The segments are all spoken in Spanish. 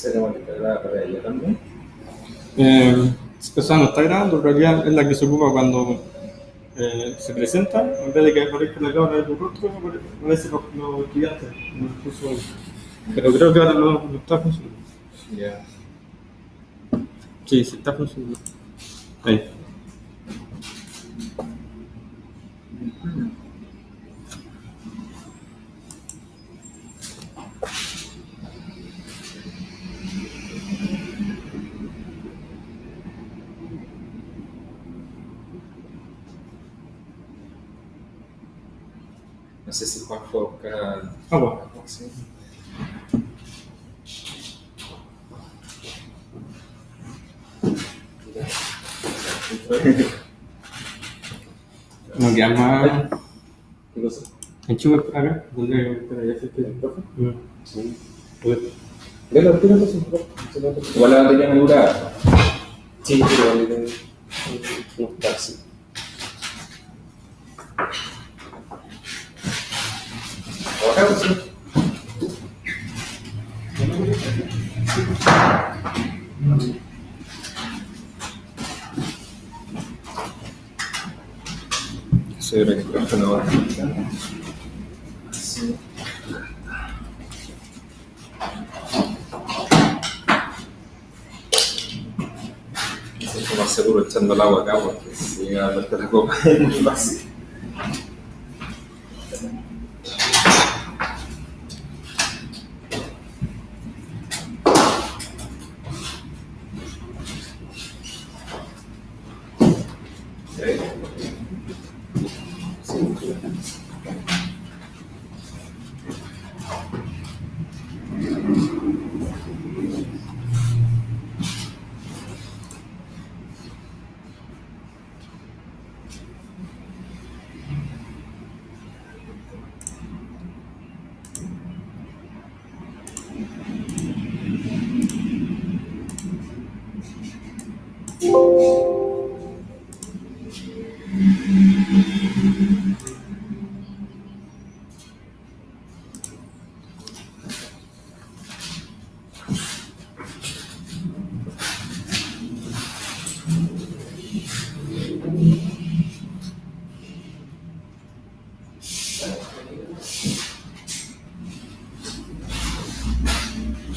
¿Se tenemos que cargar para ella también? O sea, no está grabando, en realidad es la que se ocupa cuando se presenta, en vez de que aparezca la cámara de tu rostro, aparecen los estudiantes en el curso. Pero creo que ahora no está funcionando. Ya. Sí, sí está funcionando. Ahí. No sé si Juan fue a buscar Agua. Sí. No queda más. ¿Qué cosa? Enchufe acá, donde espera, ya se ¿El profe? Sí. Igual la batería me dura. Sí, pero un taxi. Ahora sí. Se ve que trabaja la batería. Sí. Siento más seguro echando el agua acá porque si llega a verte la copa es muy fácil.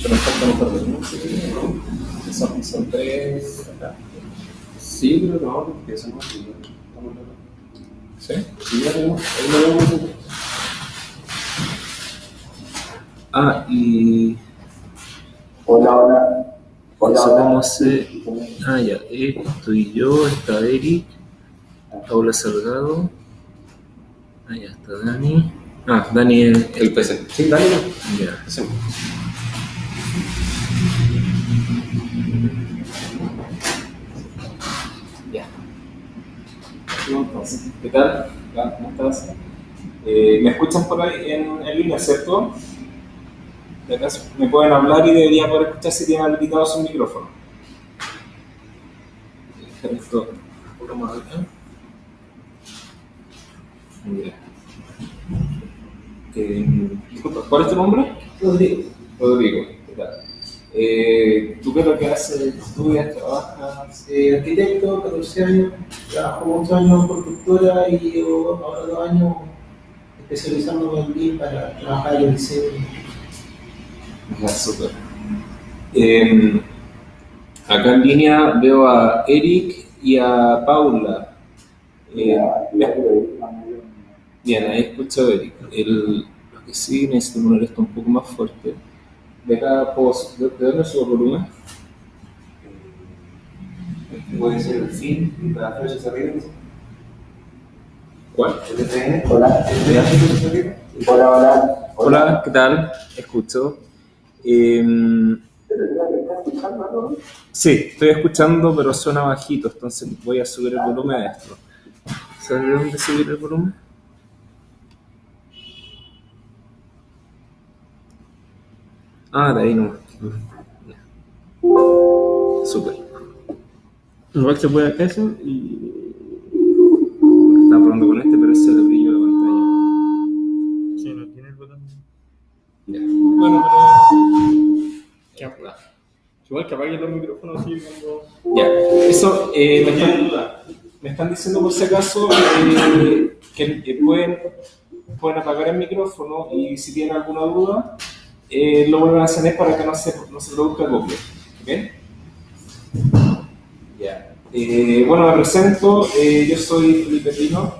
Pero faltan otros dos, son tres acá. Sí, pero no, porque eso no es. ¿Sí? Sí, ya tenemos. Ahí lo vemos. Ah, y Hola. cómo se. Ah, ya, estoy yo, está Eric, Paula Salgado. Ah, ya está Dani. Ah, Dani es el PC. Sí, dale. Ya. Sí. Ya. ¿Qué tal? ¿Cómo estás? ¿Me escuchan por ahí en línea, cierto? De acá me pueden hablar y debería poder escuchar si tienen habilitado su micrófono. Esto un poco más acá. Ya. Disculpa, ¿cuál es tu nombre? Rodrigo. Rodrigo, ¿qué tal? ¿Tú qué es lo que haces? ¿Estudias? ¿Trabajas? Arquitecto, 14 años, trabajo muchos años en constructora y llevo ahora 2 años especializándome en BIM para trabajar en el diseño. Ya, súper. Acá en línea veo a Eric y a Paula. Bien, ahí escucho a Eric. Lo que sí necesito poner esto un poco más fuerte. De acá, ¿de dónde sube el volumen? Puede ser el fin y para flechas arriba. ¿Cuál? Hola. Hola. Hola, ¿qué tal? Escucho. Sí, estoy escuchando, pero suena bajito, entonces voy a subir el volumen a esto. ¿Sabes de dónde subir el volumen? Ah, de ahí no. Súper. Igual se puede hacer eso y. Estaba probando con este, pero ese es el brillo de la pantalla. Sí, no tiene el botón. Ya. Bueno, pero. Ya está. Igual que apaguen los micrófonos así cuando... Ya, eso me están diciendo por si acaso que pueden apagar el micrófono y si tienen alguna duda lo vuelven a hacer para que no se produzca copia. ¿Okay? Ya. Bueno, me presento, yo soy Felipe Pino.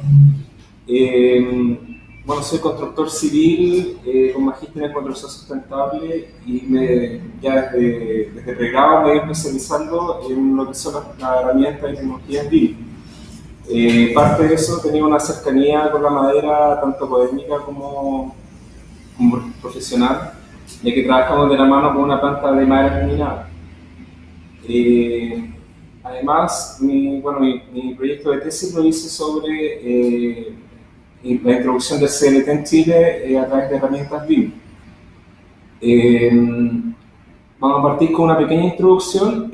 Bueno, soy constructor civil con magíster en construcción sustentable y ya desde pregrado me he ido especializando en lo que son las herramientas y tecnologías BIM. Parte de eso tenía una cercanía con la madera tanto académica como profesional, ya que trabajamos de la mano con una planta de madera laminada. Además, mi proyecto de tesis lo hice sobre la introducción del CLT en Chile a través de herramientas BIM. Vamos a partir con una pequeña introducción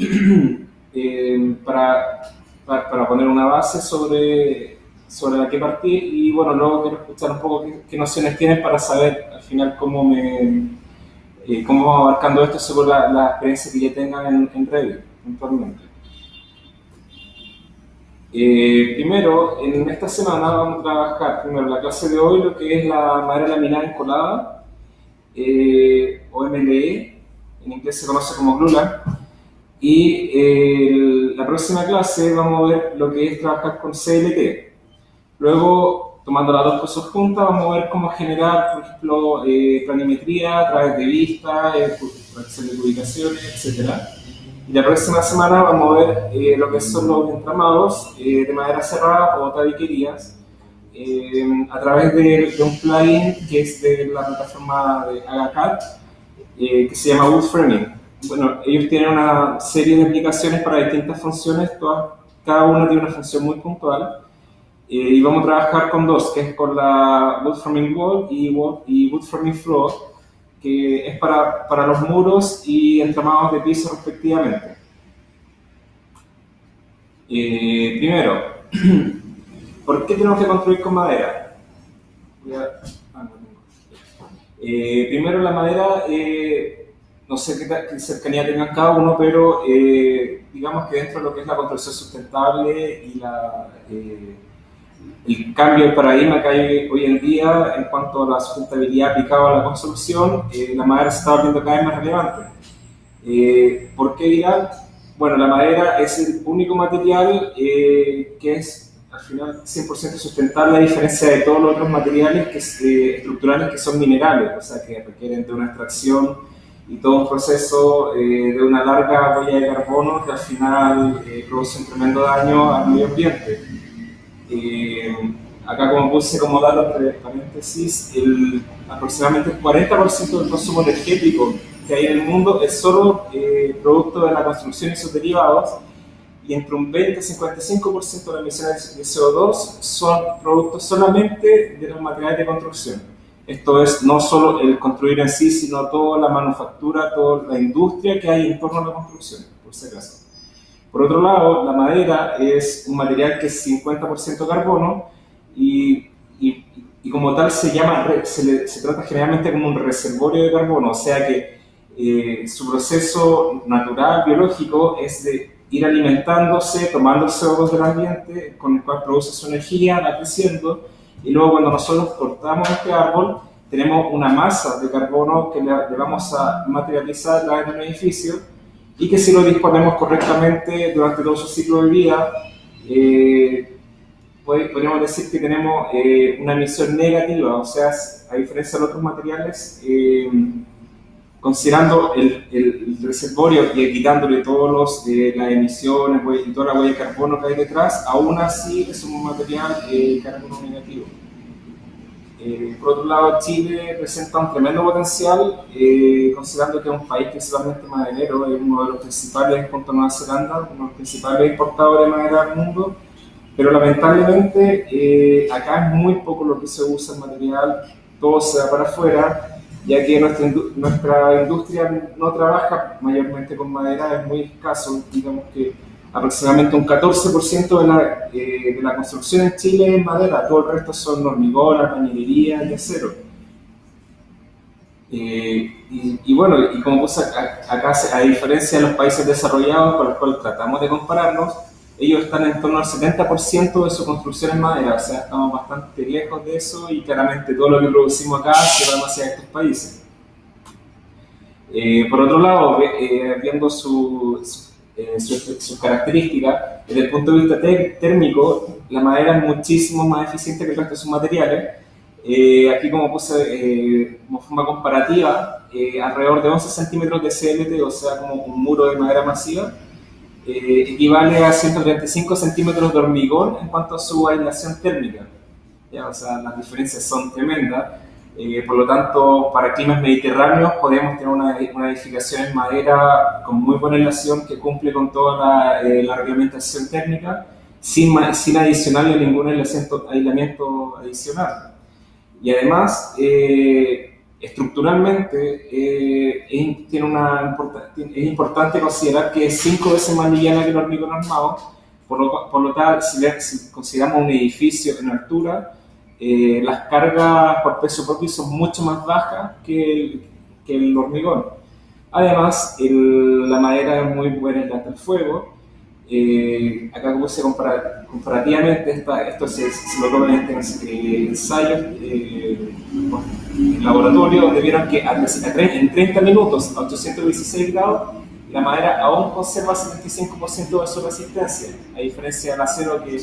para poner una base sobre la que partir y bueno, luego quiero escuchar un poco qué nociones tienen para saber al final cómo vamos abarcando esto según la experiencia que ya tengan en Revit, eventualmente. Primero, en esta semana vamos a trabajar primero la clase de hoy, lo que es la madera laminada encolada, o MLE, en inglés se conoce como glulam, y la próxima clase vamos a ver lo que es trabajar con CLT. Luego, tomando las dos cosas juntas, vamos a ver cómo generar, por ejemplo, planimetría a través de vistas, corrección de ubicaciones, etc. Y la próxima semana vamos a ver lo que son los entramados de madera cerrada o tabiquerías a través de un plugin que es de la plataforma de AgaCAD que se llama Wood Framing. Bueno, ellos tienen una serie de aplicaciones para distintas funciones, cada una tiene una función muy puntual y vamos a trabajar con dos, que es con la Wood Framing Wall y Wood Framing Floor, que es para los muros y entramados de piso respectivamente. Primero, ¿por qué tenemos que construir con madera? Primero, la madera, no sé qué cercanía tengan cada uno, pero digamos que dentro de lo que es la construcción sustentable y el cambio de paradigma que hay hoy en día en cuanto a la sustentabilidad aplicada a la construcción, la madera se está volviendo cada vez más relevante. ¿Por qué dirán? Bueno, la madera es el único material que es al final 100% sustentable a diferencia de todos los otros materiales estructurales que son minerales, o sea que requieren de una extracción y todo un proceso de una larga huella de carbono que al final produce un tremendo daño al medio ambiente. Acá como puse como dato entre paréntesis, aproximadamente el 40% del consumo energético que hay en el mundo es solo producto de la construcción y sus derivados, y entre un 20 y 55% de las emisiones de CO2 son productos solamente de los materiales de construcción. Esto es no solo el construir en sí, sino toda la manufactura, toda la industria que hay en torno a la construcción, por si acaso. Por otro lado, la madera es un material que es 50% carbono y como tal se trata generalmente como un reservorio de carbono, o sea que su proceso natural, biológico, es de ir alimentándose, tomando el CO2 del ambiente, con el cual produce su energía, va creciendo, y luego cuando nosotros cortamos este árbol, tenemos una masa de carbono que le vamos a materializar a través de un edificio, y que si lo disponemos correctamente durante todo su ciclo de vida, podríamos decir que tenemos una emisión negativa, o sea, a diferencia de otros materiales, considerando el reservorio y quitándole todas las emisiones y toda la huella de carbono que hay detrás, aún así es un material carbono negativo. Por otro lado, Chile presenta un tremendo potencial, considerando que es un país principalmente maderero, es uno de los principales, junto a Nueva Zelanda, uno de los principales importadores de madera del mundo, pero lamentablemente acá es muy poco lo que se usa el material, todo se va para afuera, ya que nuestra industria no trabaja mayormente con madera, es muy escaso, digamos que aproximadamente un 14% de la construcción en Chile es madera, todo el resto son hormigón, albañilería y acero. Y bueno, y como puse acá, a diferencia de los países desarrollados con los cuales tratamos de compararnos, ellos están en torno al 70% de su construcción en madera, o sea, estamos bastante lejos de eso y claramente todo lo que producimos acá se va hacia estos países. Por otro lado, viendo sus características, desde el punto de vista térmico, la madera es muchísimo más eficiente que el resto de sus materiales. Aquí como puse como forma comparativa, alrededor de 11 centímetros de CLT, o sea, como un muro de madera masiva, equivale a 135 centímetros de hormigón en cuanto a su aislación térmica. ¿Ya? O sea, las diferencias son tremendas. Por lo tanto, para climas mediterráneos podemos tener una edificación en madera con muy buena aislación que cumple con toda la reglamentación térmica sin adicionarle ningún aislamiento adicional. Y además, estructuralmente, es importante considerar que es 5 veces más liviana que el hormigón armado, por lo tal, si consideramos un edificio en altura, las cargas por peso propio son mucho más bajas que el hormigón. Además, la madera es muy buena en el fuego. Acá puse comparativamente, esto se lo toman en ensayos en laboratorio, donde vieron que en 30 minutos a 816 grados la madera aún conserva 75% de su resistencia, a diferencia del acero que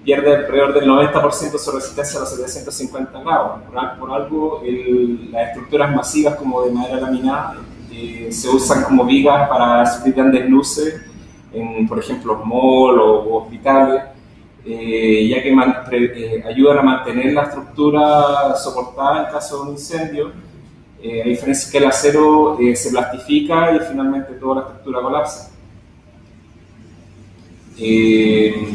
pierde alrededor del 90% de su resistencia a los 750 grados. Por algo, las estructuras masivas como de madera laminada se usan como vigas para subir grandes luces en, por ejemplo, malls o hospitales, ya que ayudan a mantener la estructura soportada en caso de un incendio, a diferencia que el acero se plastifica y finalmente toda la estructura colapsa.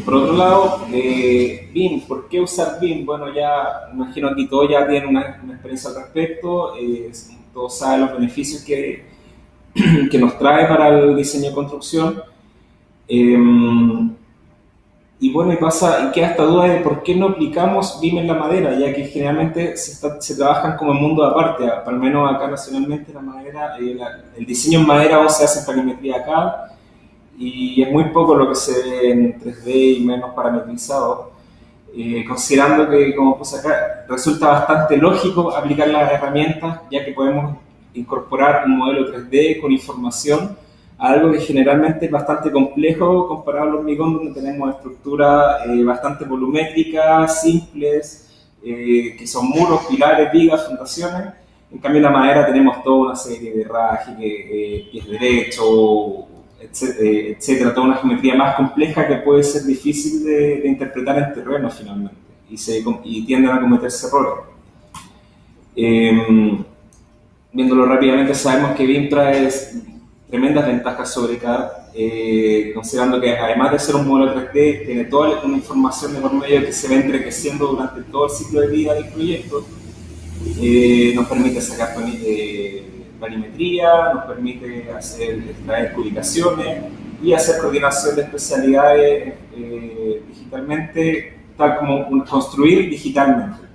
Por otro lado, BIM, ¿por qué usar BIM? Bueno, ya imagino que todos ya tienen una experiencia al respecto, todos saben los beneficios que nos trae para el diseño de construcción. Y bueno, y queda esta duda de por qué no aplicamos BIM en la madera, ya que generalmente se trabajan como en mundo aparte, al menos acá nacionalmente la madera, el diseño en madera aún se hace en planimetría acá, y es muy poco lo que se ve en 3D y menos parametrizado, considerando que, como puse acá, resulta bastante lógico aplicar las herramientas, ya que podemos incorporar un modelo 3D con información a algo que generalmente es bastante complejo comparado al hormigón, donde tenemos estructuras bastante volumétricas, simples, que son muros, pilares, vigas, fundaciones. En cambio, en la madera tenemos toda una serie de herraje, pies derechos, etcétera, toda una geometría más compleja que puede ser difícil de interpretar en terreno finalmente, y tienden a cometerse errores. Viéndolo rápidamente, sabemos que BIM trae tremendas ventajas sobre CAD, considerando que además de ser un modelo 3D, tiene toda una información de por medio que se va enriqueciendo durante todo el ciclo de vida del proyecto. Nos permite sacar planimetría, nos permite extraer publicaciones y hacer coordinación de especialidades digitalmente, tal como construir digitalmente.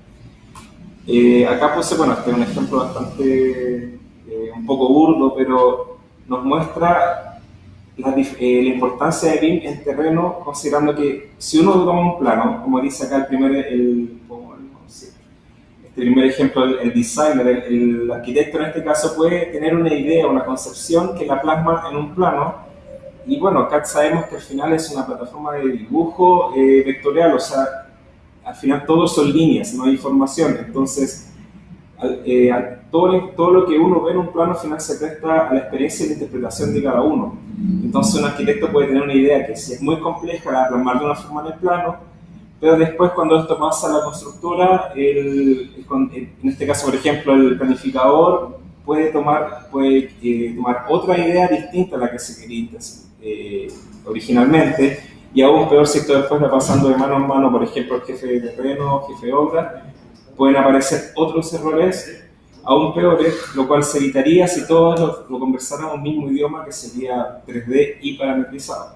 Acá puse, bueno, este es un ejemplo bastante, un poco burdo, pero nos muestra la importancia de BIM en terreno, considerando que si uno toma un plano, como dice acá este primer ejemplo, el designer, el arquitecto en este caso puede tener una idea, una concepción que la plasma en un plano, y bueno, CAD sabemos que al final es una plataforma de dibujo vectorial, o sea, al final todo son líneas, no hay información, entonces todo lo que uno ve en un plano final se presta a la experiencia y la interpretación de cada uno. Entonces un arquitecto puede tener una idea que si es muy compleja la plasmar de una forma en el plano, pero después cuando esto pasa a la constructora, en este caso por ejemplo el planificador puede tomar otra idea distinta a la que se quería originalmente, y aún peor si esto después va pasando de mano en mano, por ejemplo el jefe de terreno, jefe de obra, pueden aparecer otros errores aún peores, lo cual se evitaría si todos lo conversáramos un mismo idioma, que sería 3D y parametrizado.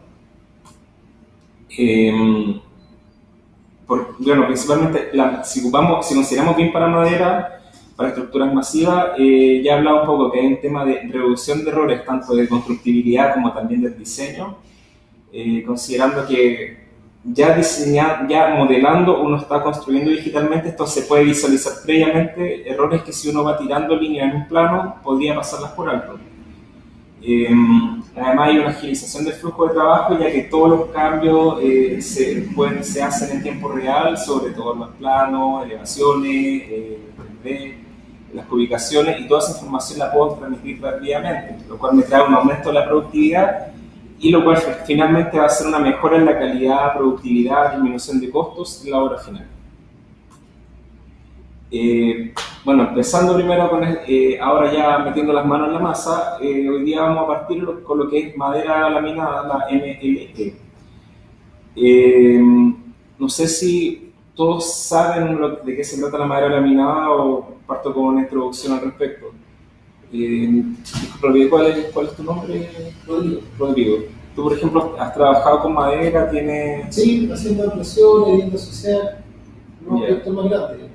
Bueno, principalmente, si consideramos BIM para madera, para estructuras masivas, ya he hablado un poco que hay un tema de reducción de errores, tanto de constructibilidad como también del diseño, considerando que ya modelando uno está construyendo digitalmente, esto se puede visualizar previamente, errores que si uno va tirando líneas en un plano, podría pasarlas por alto. Además hay una agilización del flujo de trabajo, ya que todos los cambios se hacen en tiempo real, sobre todo los planos, elevaciones, 3D, las ubicaciones, y toda esa información la puedo transmitir rápidamente, lo cual me trae un aumento de la productividad y lo cual finalmente va a ser una mejora en la calidad, productividad, disminución de costos en la obra final. Bueno, empezando primero con ahora ya metiendo las manos en la masa, hoy día vamos a partir con lo que es madera laminada, la MLE. No sé si todos saben de qué se trata la madera laminada o parto con una introducción al respecto. Disculpe, ¿cuál es tu nombre? Rodrigo. Rodrigo. Tú, por ejemplo, has trabajado con madera, tienes... Sí, haciendo impresiones, vivienda social, no proyectos más grandes.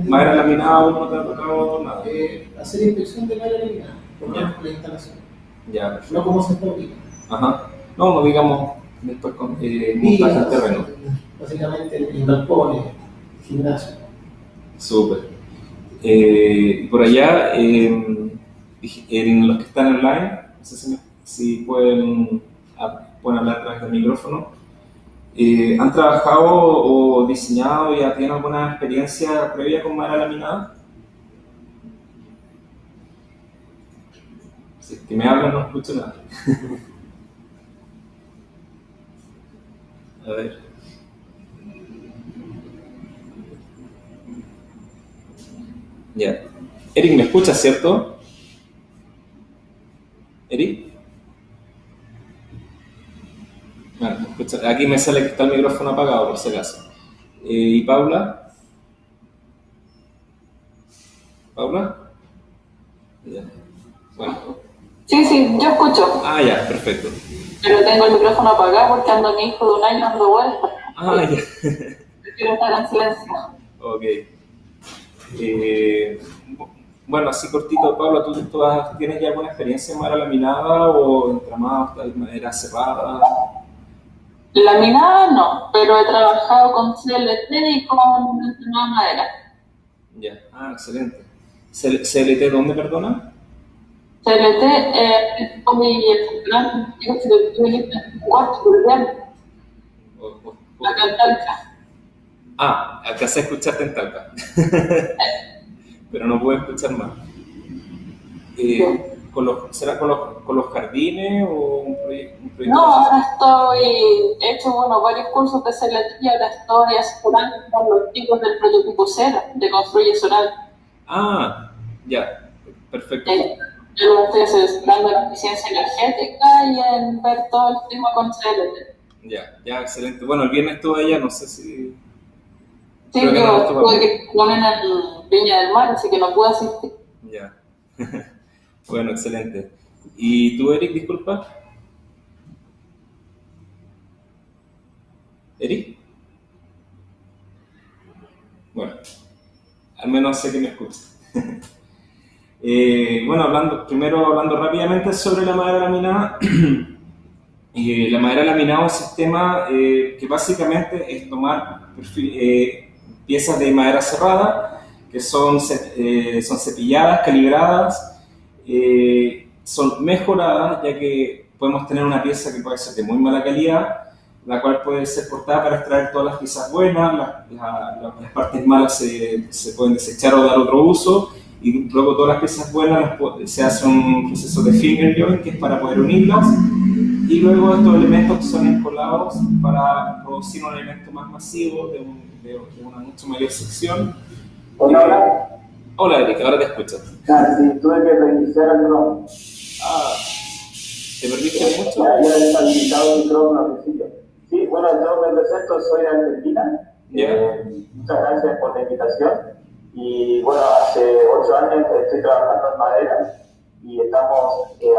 Madera laminada aún no te ha tocado nada. Hacer inspección de madera laminada, por la instalación. Ya, perfecto. No como se fabrica. Ajá. No digamos después con montaje en terreno. Básicamente en galpones, gimnasio. Súper. Y por allá, en los que están online, no sé si pueden hablar a través del micrófono. ¿Han trabajado o diseñado y ya tienen alguna experiencia previa con madera laminada? Si es que me hablan no escucho nada. A ver. Ya. Eric, ¿me escuchas, cierto? ¿Eric? Bueno, escucha, aquí me sale que está el micrófono apagado, por si acaso. ¿Y Paula? ¿Paula? Ya. Bueno. Sí, yo escucho. Ah, ya, perfecto. Pero tengo el micrófono apagado porque ando mi hijo de 1 año dando vueltas. Ah, ya. Quiero estar en silencio. Ok. Bueno, así cortito, Paula, ¿tú tienes ya alguna experiencia en madera laminada o entramada de madera cerrada? Laminada no, pero he trabajado con CLT y con entramada madera. Ya, excelente. ¿CLT dónde, perdona? CLT es muy gran, digo que lo tuve en el cuarto, la Talca. Alcancé a escucharte en Talca. Pero no puedo escuchar más. ¿Será con los jardines o un proyecto? No, ahora he hecho varios cursos de CLT y ahora estoy asesorando con los chicos del proyecto Cusera, de Construye Solar. Ya, perfecto. Yo lo estoy asesorando en la eficiencia energética y en ver todo el tema con CLT. Ya, excelente. Bueno, el viernes estuve allá, no sé si... Sí, yo tuve que poner en Viña del Mar, así que no pude asistir. Ya. Bueno, excelente. ¿Y tú, Eric, disculpa? ¿Eric? Bueno, al menos sé que me escucha. Bueno, hablando rápidamente sobre la madera laminada. La madera laminada es un sistema que básicamente es tomar piezas de madera cerrada que son cepilladas, calibradas, son mejoradas, ya que podemos tener una pieza que puede ser de muy mala calidad, la cual puede ser cortada para extraer todas las piezas buenas, las partes malas se pueden desechar o dar otro uso, y luego todas las piezas buenas se hace un proceso de finger joint, que es para poder unirlas, y luego estos elementos son encolados para producir un elemento más masivo de una mucho mayor sección. Hola Erika, ahora te escucho. Sí, tuve que reiniciar el Chrome. ¿Te perdiste mucho? Ya está habilitado el Chrome al principio. Sí, bueno, yo me presento, soy de Argentina. Muchas gracias por la invitación. Y bueno, hace 8 años estoy trabajando en madera y estamos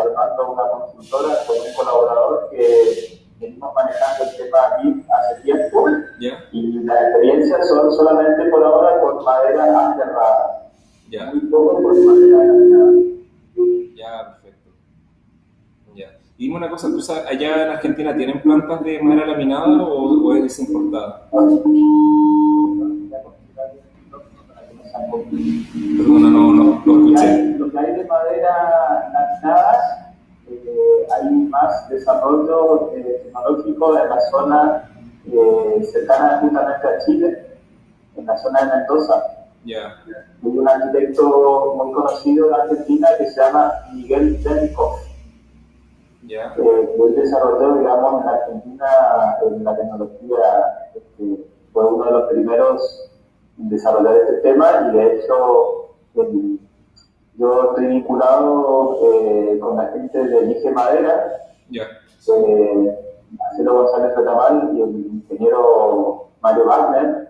armando una consultora con un colaborador que venimos manejando el tema BIM hace tiempo. Y las experiencias son solamente por ahora con madera aserrada. Ya. Muy poco por madera laminada. Ya, perfecto. Ya. Y dime una cosa, ¿tú sabes, allá en Argentina tienen plantas de madera laminada o es importada? Perdona, no escuché. Lo que hay de madera laminadas, hay más desarrollo tecnológico en la zona cercana justamente a Chile, en la zona de Mendoza. Ya. Hay un arquitecto muy conocido en Argentina que se llama Miguel Demicoff. Ya. Él desarrolló, digamos, en Argentina en la tecnología, fue uno de los primeros en desarrollar este tema y de hecho yo estoy vinculado con la gente de Lige Madera, Ya. Marcelo González Retamal y el ingeniero Mario Wagner.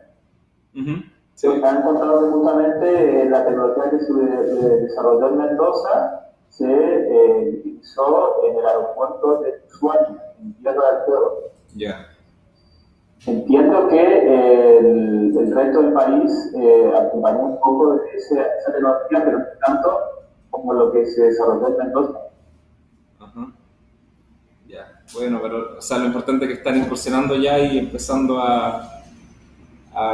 Sí. Me han contado que justamente la tecnología que se desarrolló en Mendoza se utilizó en el aeropuerto de Ushuaia, en Tierra del Fuego. Ya. Entiendo que el resto del país acompañó un poco de esa tecnología, pero no tanto como lo que se desarrolló en Mendoza. Ajá. Ya. Bueno, pero o sea, lo importante es que están incursionando ya y empezando a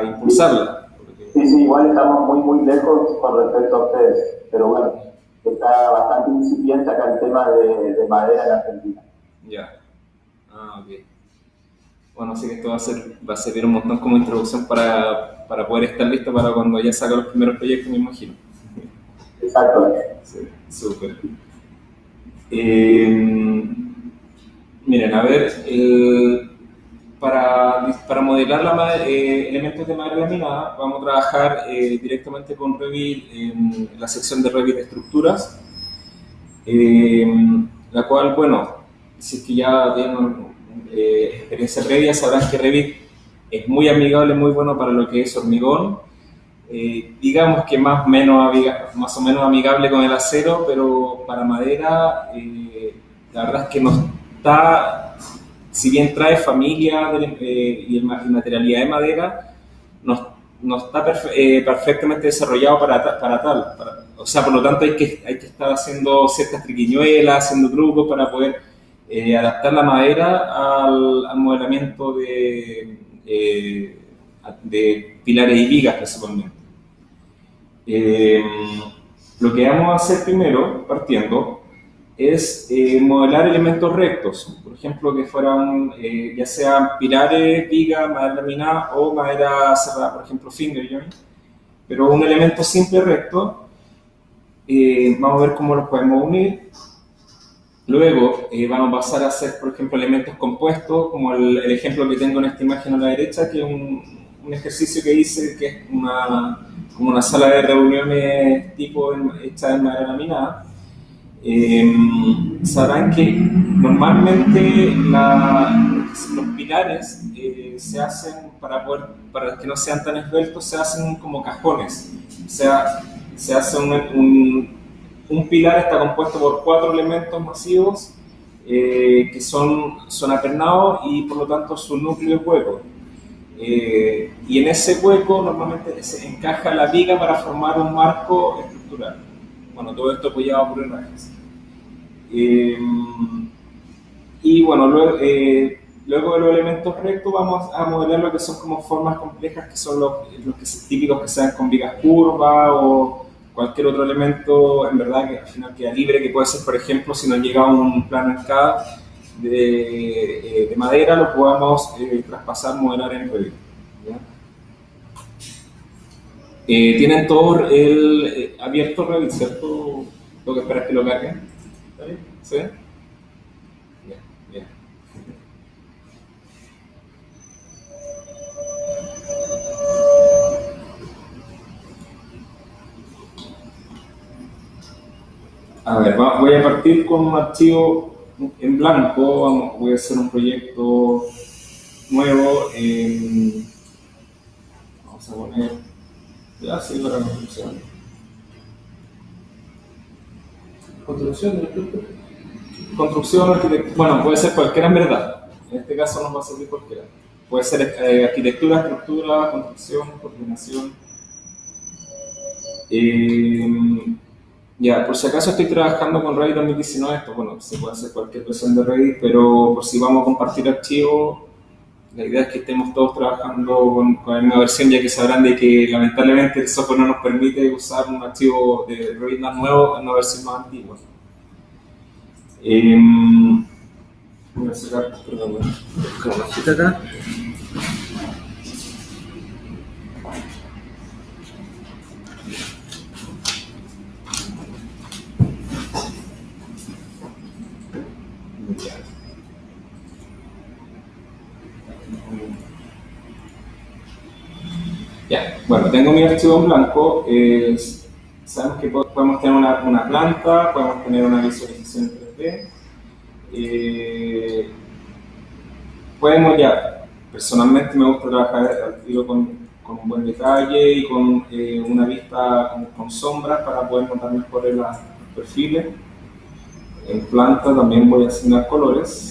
impulsarla. Sí, igual estamos muy lejos con respecto a ustedes, pero bueno, está bastante incipiente acá el tema de madera en Argentina. Ya. Ok. Bueno, así que esto va a servir un montón como introducción para poder estar listo para cuando ya salgan los primeros proyectos, me imagino. Exacto. Sí, súper. Miren, a ver, para modelar elementos de madera laminada, vamos a trabajar directamente con Revit en la sección de Revit de estructuras, la cual, bueno, si es que ya tienen experiencia previa, sabrán que Revit es muy amigable, muy bueno para lo que es hormigón, digamos que más o menos amigable con el acero, pero para madera, la verdad es que no está, si bien trae familia y materialidad de madera, no está perfectamente desarrollado para tal. O sea, por lo tanto hay que estar haciendo ciertas triquiñuelas, haciendo trucos para poder adaptar la madera al modelamiento de pilares y vigas principalmente. Lo que vamos a hacer primero, partiendo, es modelar elementos rectos, por ejemplo, que fueran ya sean pilares, viga, madera laminada o madera cerrada, por ejemplo, finger joint, pero un elemento simple recto. Vamos a ver cómo los podemos unir. Luego vamos a pasar a hacer, por ejemplo, elementos compuestos, como el ejemplo que tengo en esta imagen a la derecha, que es un ejercicio que hice, que es como una sala de reuniones tipo hecha de madera laminada. Sabrán que normalmente los pilares se hacen para que no sean tan esbeltos, se hacen como cajones. O sea, se hace un pilar está compuesto por 4 elementos masivos que son apernados y por lo tanto su núcleo es hueco. Y en ese hueco normalmente se encaja la viga para formar un marco estructural. Bueno, todo esto apoyado por herrajes. Y bueno, luego de los elementos rectos vamos a modelar lo que son como formas complejas, que son los típicos que sean con vigas curvas o cualquier otro elemento, en verdad, que al final queda libre, que puede ser, por ejemplo, si nos llega un plano en cada de madera, lo podamos traspasar, modelar en Revit. Tienen todo abierto Revit, ¿cierto? Tengo que esperar que lo carguen. ¿Sí? Bien, bien. A ver, voy a partir con un archivo en blanco. Voy a hacer un proyecto nuevo. Vamos a poner. Ya, sí, para la construcción. Construcción, arquitectura. Bueno, puede ser cualquiera en verdad. En este caso nos va a servir cualquiera. Puede ser arquitectura, estructura, construcción, coordinación. Ya, por si acaso estoy trabajando con Revit 2019, esto, bueno, se puede hacer cualquier versión de Revit, pero por si vamos a compartir archivos, la idea es que estemos todos trabajando con la misma versión, ya que sabrán de que lamentablemente el software no nos permite usar un archivo de Revit más nuevo en una versión más antigua. Voy a sacar, perdón, voy a buscar una hojita acá. Ya, bueno, tengo mi archivo en blanco. Sabemos que podemos tener una planta, podemos tener una visualización en 3D. Podemos ya, personalmente me gusta trabajar al tiro con un buen detalle y con una vista con sombras para poder notar mejor los perfiles. En planta también voy a asignar colores.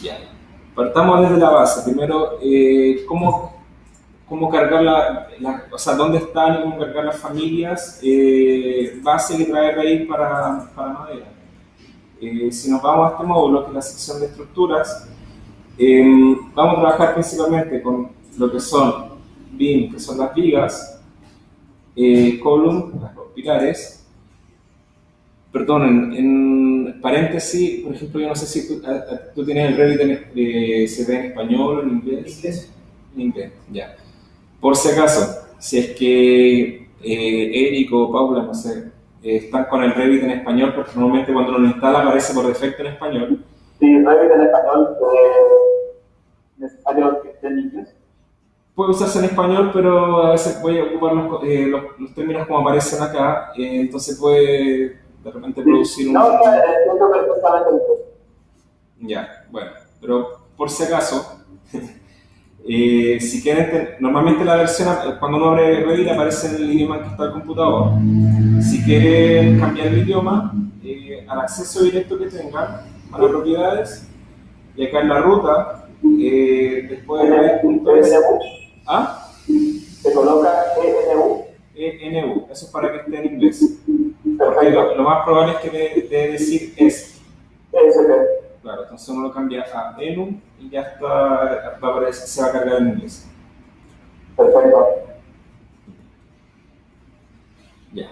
Ya. Partamos desde la base. Primero, cómo cargar o sea, dónde están y cómo cargar las familias base que trae Revit para madera. Si nos vamos a este módulo, que es la sección de estructuras, vamos a trabajar principalmente con lo que son beam, que son las vigas, column, los pilares. Perdón, en paréntesis, por ejemplo, yo no sé si tú tienes el Revit, se ve en español o en inglés. En inglés, ya. Por si acaso, si es que Eric o Paula, no sé, están con el Revit en español, porque normalmente cuando lo instala aparece por defecto en español. Sí, Revit en español, necesario que esté en inglés. Puede usarse en español, pero a veces voy a ocupar los términos como aparecen acá, entonces puede de repente producir un... No, entiendo perfectamente. Ya, bueno, pero por si acaso, si quieren, normalmente la versión, cuando uno abre Revit aparece en el idioma en que está el computador. Si quieren cambiar el idioma, al acceso directo que tengan, a las propiedades, y acá en la ruta, después de Revit.es... ¿Ah? Se coloca ENU. ENU, eso es para que esté en inglés. Porque lo más probable es que debe decir ESC. Claro, entonces uno lo cambia a ENU y ya está, se va a cargar en inglés. Perfecto. Ya.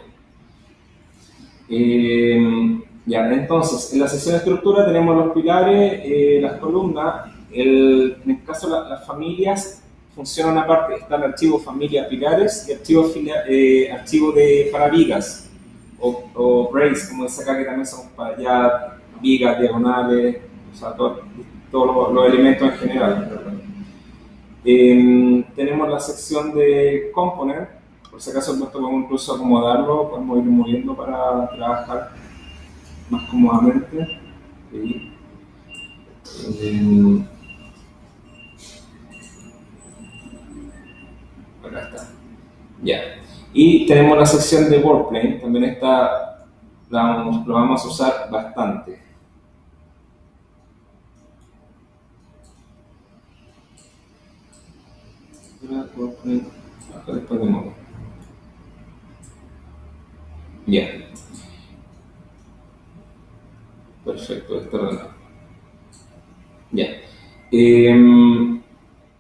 Ya, entonces, en la sección de estructura tenemos los pilares, las columnas. En el caso de las familias, funcionan aparte. Está el archivo familia pilares y archivo para vigas. O brace, como dice acá, que también son para ya vigas, diagonales, o sea, todos los elementos en general. Tenemos la sección de component, por si acaso esto podemos incluso acomodarlo, podemos ir moviendo para trabajar más cómodamente. Acá está. Ya. Y tenemos la sección de workplane, también esta lo vamos a usar bastante. Acá después de modo. Ya. Perfecto, está ordenado. Ya.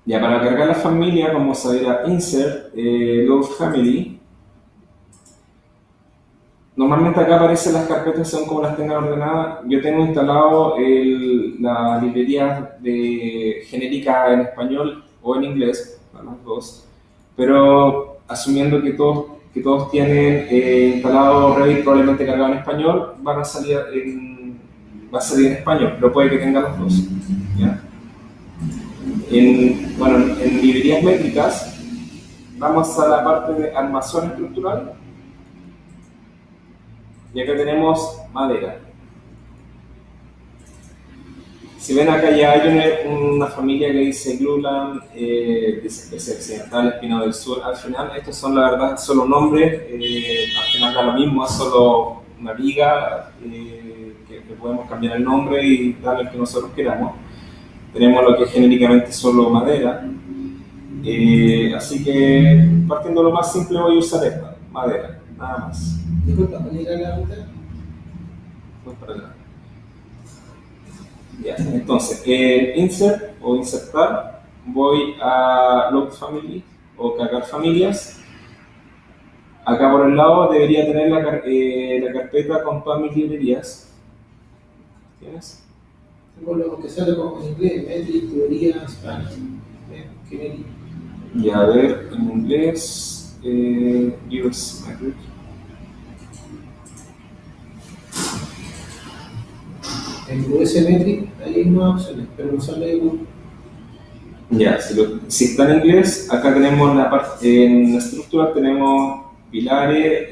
Ya, para cargar la familia, vamos a ir a Insert, Load Family. Normalmente acá aparecen las carpetas según como las tengan ordenadas. Yo tengo instalado la librería genérica en español o en inglés, las dos. Pero asumiendo que todos tienen instalado Revit probablemente cargado en español, va a salir en español, pero puede que tengan los dos. ¿Ya? En librerías métricas, vamos a la parte de armazón estructural. Y acá tenemos madera. Si ven acá ya hay una familia que dice Glulam, dice especie occidental, espino del sur. Al final, estos son la verdad solo nombres, al final da lo mismo, es solo una viga que podemos cambiar el nombre y darle el que nosotros queramos. tenemos lo que es genéricamente solo madera. Así que partiendo de lo más simple voy a usar esta, madera, nada más. Disculpa, ¿puedo ir a la ruta? Voy para atrás. Ya, entonces, insert o insertar, voy a load family o cargar familias. Acá por el lado debería tener la carpeta con todas mis librerías. ¿Tienes? Tengo lo que sale como en inglés, metric, teoría, Spanish, genérico. Y a ver, en inglés, use metric. En US metric hay nuevas opciones, pero no sale Google. Ya, si está en inglés, acá tenemos la parte, en la estructura tenemos pilares,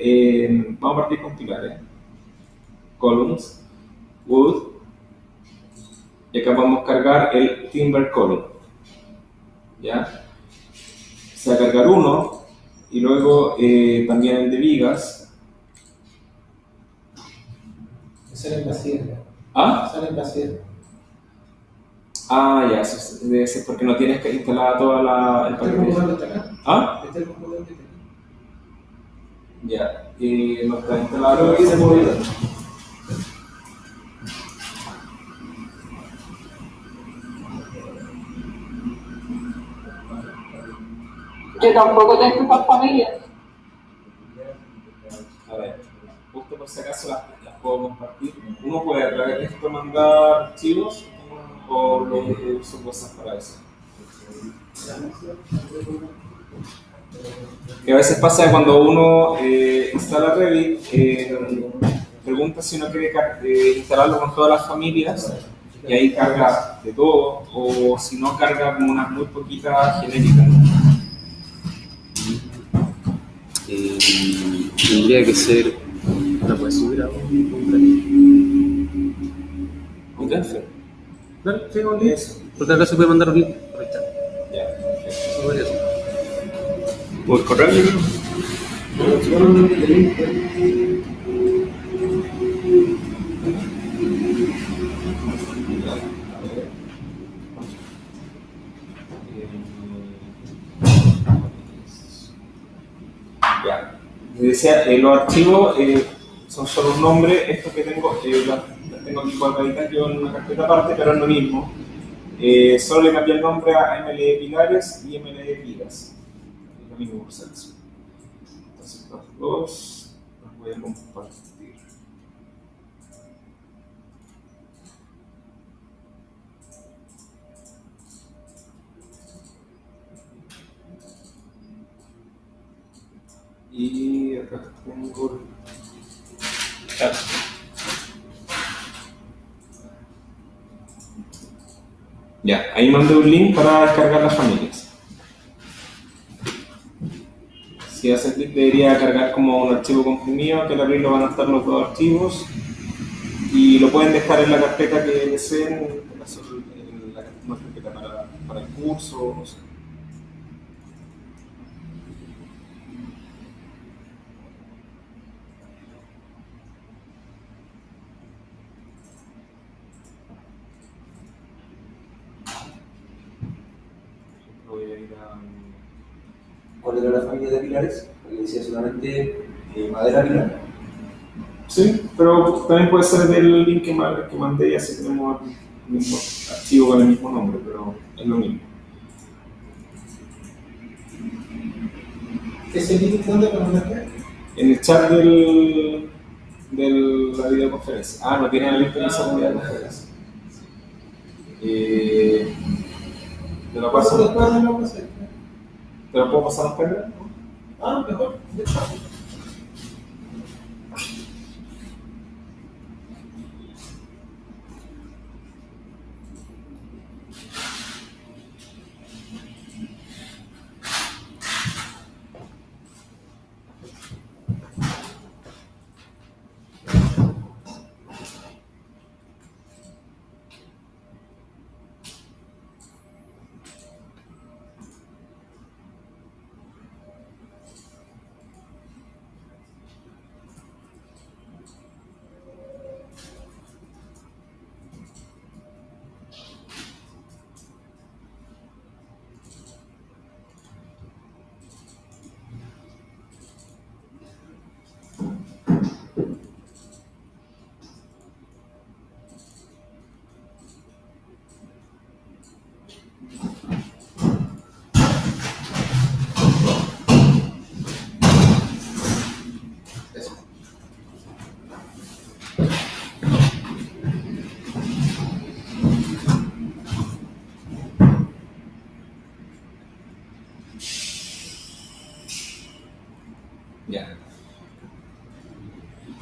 vamos a partir con pilares, columns, wood, y acá podemos cargar el timber column, ¿ya? Se va a cargar uno, y luego también el de vigas. Salen vacías. ¿Ah? Salen vacías. Ah, ya, eso debe ser porque no tienes que instalar toda el ¿Está el paquete. computador que está acá? ¿Ah? ¿Está el computador que está aquí? Ya, no está instalado. Aquí se puede ir. Yo tampoco tengo estas familias. A ver, justo por si acaso las puedo compartir. Uno puede a través de esto mandar archivos o lo uso cosas para eso. Que a veces pasa que cuando uno instala Revit, pregunta si uno quiere instalarlo con todas las familias y ahí carga de todo, o si no carga como unas muy poquitas genéricas. Tendría que ser. ¿La puedes subir a ¿Un transfer? Claro, sí, un link. Eso. Porque acá se puede mandar un link por el chat. Ya, perfecto. Eso podría ser. Por correo, yo creo. Ya. Decía, los archivos son solo un nombre. Esto que tengo, las tengo aquí guardaditas yo en una carpeta aparte, pero es lo mismo. Solo le cambié el nombre a MLE Pilares y MLE Vigas. Es lo mismo por si acaso. Entonces, los dos los voy a compartir. Y acá tengo el chat. Ya, ahí mandé un link para descargar las familias. Si hace clic debería cargar como un archivo comprimido, que al abrirlo van a estar los dos archivos y lo pueden dejar en la carpeta que deseen, en este caso en una carpeta para el curso, no sé. Voy a ir a... ¿Cuál era la familia de pilares? Porque decía solamente madera pilar. Sí, pero también puede ser del link que mandé y así tenemos el mismo archivo con el mismo nombre, pero es lo mismo. ¿Ese link dónde lo mandaste? En el chat de la videoconferencia. Ah, no tienen el link de esa videoconferencia. ¿Te lo paso? Después de lo que sé. ¿Te lo puedo pasar un pendrive? Ah, mejor. De hecho.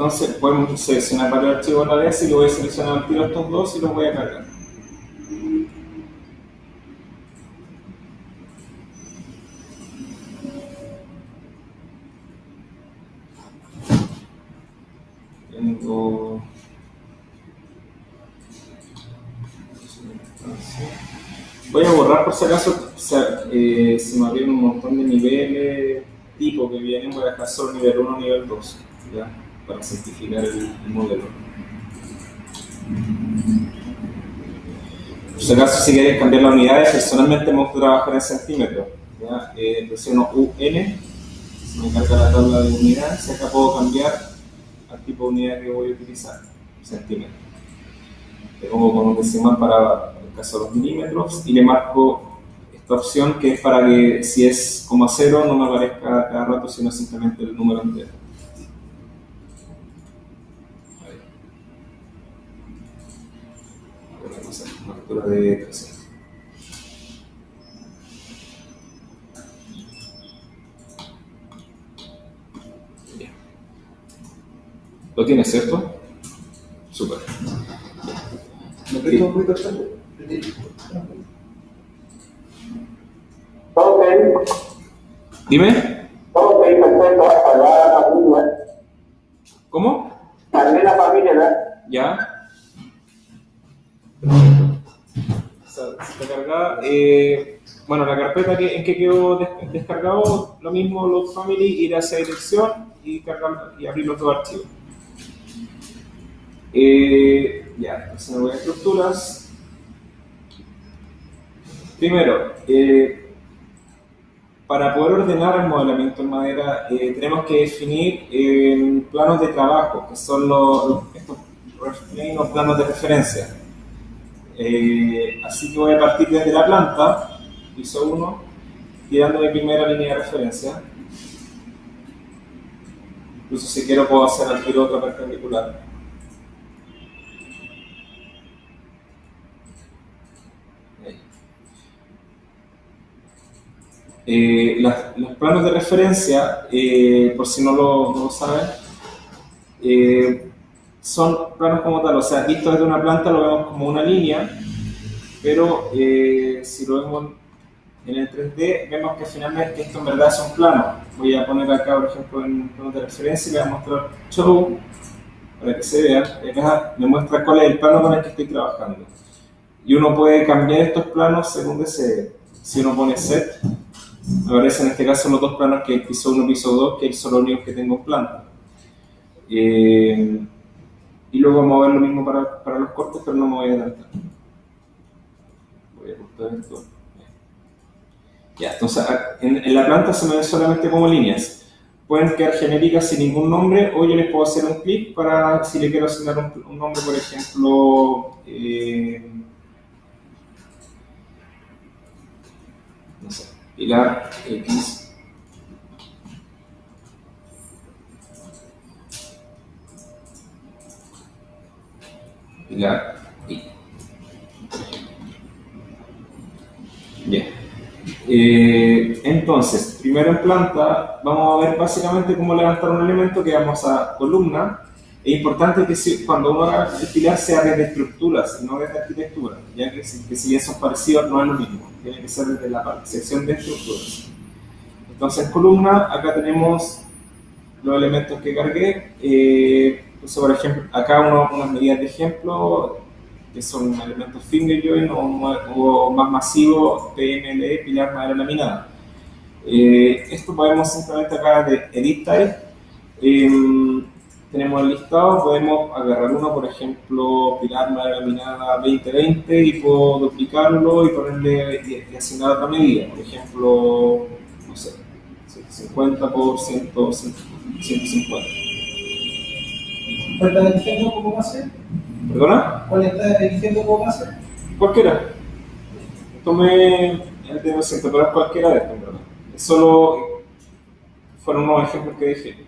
Entonces podemos seleccionar varios archivos a la vez y lo voy a seleccionar al tiro estos dos y los voy a cargar. Tengo... Voy a borrar por si acaso, se me abrieron un montón de niveles tipo que vienen, voy a dejar solo nivel 1 nivel 2, ¿ya? Para simplificar el modelo. Por si acaso, si queréis cambiar las unidades, personalmente me gusta trabajar en centímetros, ¿ya? Presiono UN, se me carga la tabla de unidades, y acá puedo cambiar al tipo de unidad que voy a utilizar, centímetros. Le pongo con un decimal para el caso de los milímetros y le marco esta opción que es para que si es 0 no me aparezca cada rato, sino simplemente el número entero. Vamos a hacer una captura de 300. Bien. ¿Lo tienes, cierto? Súper. ¿Me presta un poquito el frente? Ok, Dime. ok, perfecto. Hasta la familia. ¿Cómo? También la familia, ¿verdad? Ya. Está cargada. Bueno, la carpeta en que quedó descargado, lo mismo, load family, ir a esa dirección y cargar y abrir los dos archivos. Ya, entonces me voy a estructuras. Primero, para poder ordenar el modelamiento en madera, tenemos que definir planos de trabajo, que son estos planos de referencia. Así que voy a partir desde la planta, piso 1, tirando mi primera línea de referencia. Incluso si quiero puedo hacer al tiro otra perpendicular. Los planos de referencia, por si no lo saben, son planos como tal, o sea, visto desde una planta lo vemos como una línea, pero si lo vemos en el 3D, vemos que finalmente esto en verdad es un plano. Voy a poner acá, por ejemplo, en planos de referencia y le voy a mostrar show para que se vean. Acá me muestra cuál es el plano con el que estoy trabajando. Y uno puede cambiar estos planos según desee. Si uno pone set, aparecen en este caso los dos planos que es piso 1 y piso 2, que son los únicos que tengo en planta. Y luego vamos a ver lo mismo para los cortes, pero no me voy a adelantar. Voy a cortar esto. Ya, entonces en la planta se me ven solamente como líneas. Pueden quedar genéricas sin ningún nombre, o yo les puedo hacer un clic para si le quiero asignar un nombre, por ejemplo, no sé, pilar X. Pilar Y. Bien. Entonces, primero en planta, vamos a ver básicamente cómo levantar un elemento que vamos a columna. Es importante que cuando uno haga el pilar sea desde estructuras y no desde arquitectura, ya que si bien son parecidos no es lo mismo, tiene que ser desde la sección de estructuras. Entonces, en columna, acá tenemos los elementos que cargué. Entonces, por ejemplo, acá unas medidas de ejemplo que son elementos finger joint o más masivos, PMLE, pilar madera laminada. Esto podemos simplemente acá de Edit Type. Tenemos el listado, podemos agarrar uno, por ejemplo, pilar madera laminada 2020 y puedo duplicarlo y ponerle y asignar otra medida. Por ejemplo, no sé, 50 por 150. ¿Cuál está eligiendo como base? ¿Perdona? ¿Cuál está eligiendo como base? Cualquiera. Tomé el de 200, pero es cualquiera de estos, ¿verdad? Solo fueron unos ejemplos que dejé.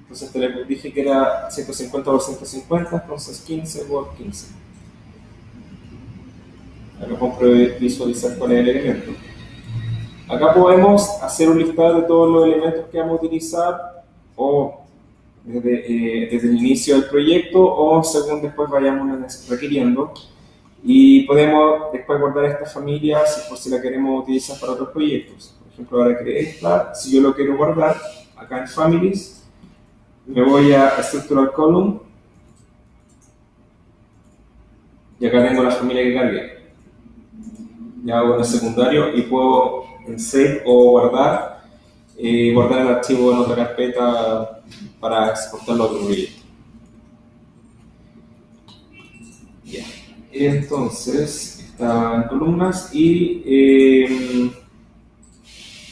Entonces te dije que era 150 por 150, entonces 15 por 15. Acá puedo visualizar cuál es el elemento. Acá podemos hacer un listado de todos los elementos que vamos a utilizar o desde el inicio del proyecto o según después vayamos requiriendo. Y podemos después guardar esta familia por si la queremos utilizar para otros proyectos. Por ejemplo, ahora creé esta, si yo lo quiero guardar, acá en Families, me voy a Structural Column y acá tengo la familia que cargué. Ya hago en el secundario y puedo en Save o guardar el archivo en otra carpeta para exportarlo a otro proyecto. Ya. Entonces, está en columnas y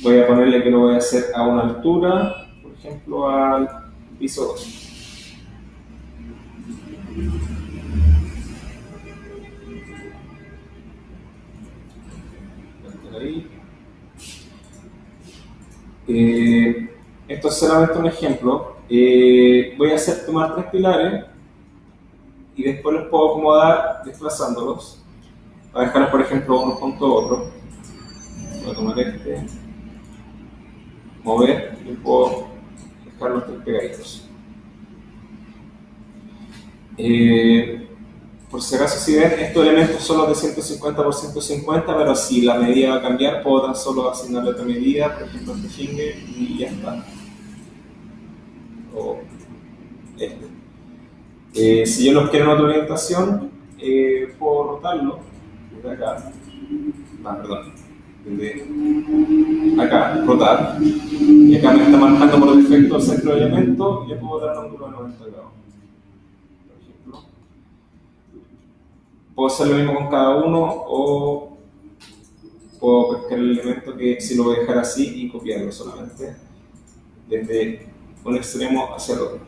voy a ponerle que lo voy a hacer a una altura, por ejemplo, al piso 2. Esto es solamente un ejemplo. Voy a hacer tomar 3 pilares y después los puedo acomodar desplazándolos para dejarlos, por ejemplo, uno junto a otro. Voy a tomar este, mover y puedo dejar los 3 pegaditos. Por si acaso, si ven, estos elementos son los de 150 por 150, pero si la medida va a cambiar, puedo tan solo asignarle otra medida, por ejemplo este finger, y ya está. O este. Si yo los quiero en otra orientación, puedo rotarlo desde acá. Desde acá, rotar. Y acá me está marcando por defecto el centro del elemento y le puedo dar un ángulo de 90 grados. Puedo hacer lo mismo con cada uno o puedo pescar el elemento que si lo voy a dejar así y copiarlo solamente desde un extremo hacia el otro.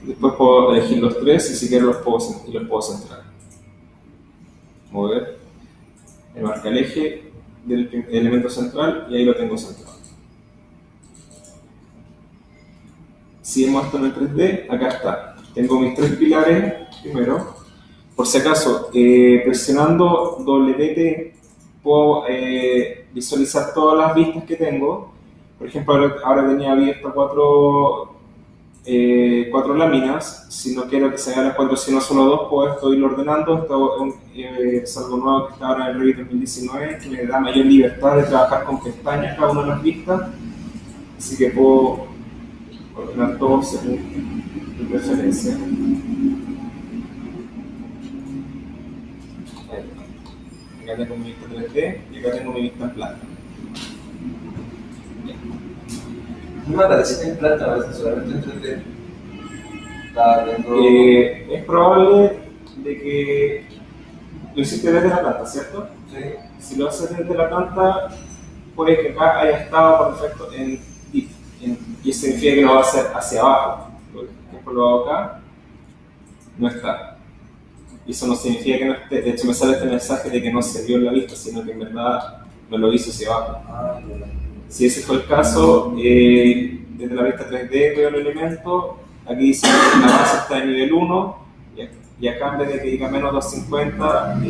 Después puedo elegir los 3 y si quiero los puedo centrar. Mover, me marca el eje del elemento central y ahí lo tengo centrado. Si muestro en el 3D, acá está. Tengo mis 3 pilares primero. Por si acaso, presionando WT puedo visualizar todas las vistas que tengo. Por ejemplo, ahora tenía abiertas 4 láminas. Si no quiero que se hagan las 4, sino solo 2, puedo irlo ordenando. Esto es algo nuevo que está ahora en el Revit 2019, que me da mayor libertad de trabajar con pestañas cada una de las vistas. Así que puedo ordenar todo según mi preferencia. Acá tengo mi vista 3D y acá tengo mi vista en planta. No me aparece en planta, a veces solamente en 3D. Es probable de que lo hiciste desde la planta, ¿cierto? Sí. Si lo haces desde la planta, puede que acá haya estado por defecto en if. Y eso significa que lo va a hacer hacia abajo. Por ejemplo, lo hago acá, no está. Y eso no significa que no esté. De hecho, me sale este mensaje de que no se vio en la vista, sino que en verdad me lo hizo hacia abajo. Si ese fue el caso, desde la vista 3D veo el elemento. Aquí dice que la base está en nivel 1. Y acá, en vez de que diga menos 250,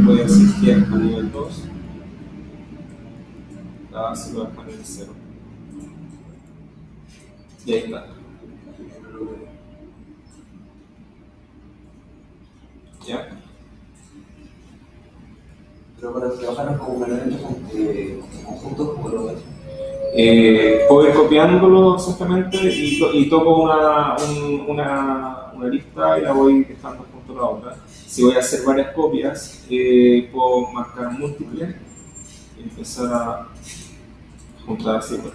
voy a decir que es a nivel 2. La base lo dejo en el 0. Y ahí está. ¿Ya? Pero para trabajar como elementos conjuntos, como lo ves. Puedo ir copiándolo exactamente y toco una lista y la voy dejando junto a la otra. Si voy a hacer varias copias, puedo marcar múltiples y empezar a juntar así. Pues.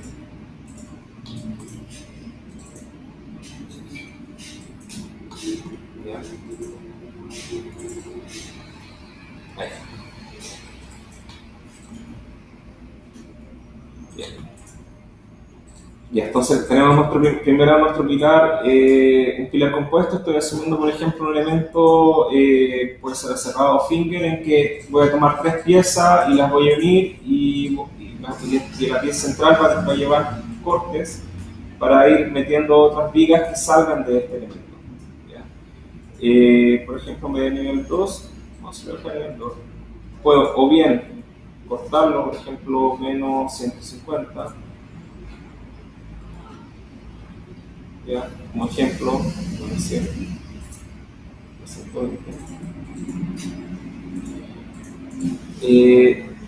¿Ya? Ahí. Bien. Ya, entonces tenemos primero nuestro pilar, un pilar compuesto. Estoy asumiendo, por ejemplo, un elemento, puede ser cerrado finger, en que voy a tomar 3 piezas y las voy a unir y la pieza central va a llevar cortes para ir metiendo otras vigas que salgan de este elemento. ¿Ya? Por ejemplo, en vez de nivel 2, vamos a ver el nivel 2. Puedo o bien cortarlo, por ejemplo, menos 150. Ya, como ejemplo, menos 100, 120.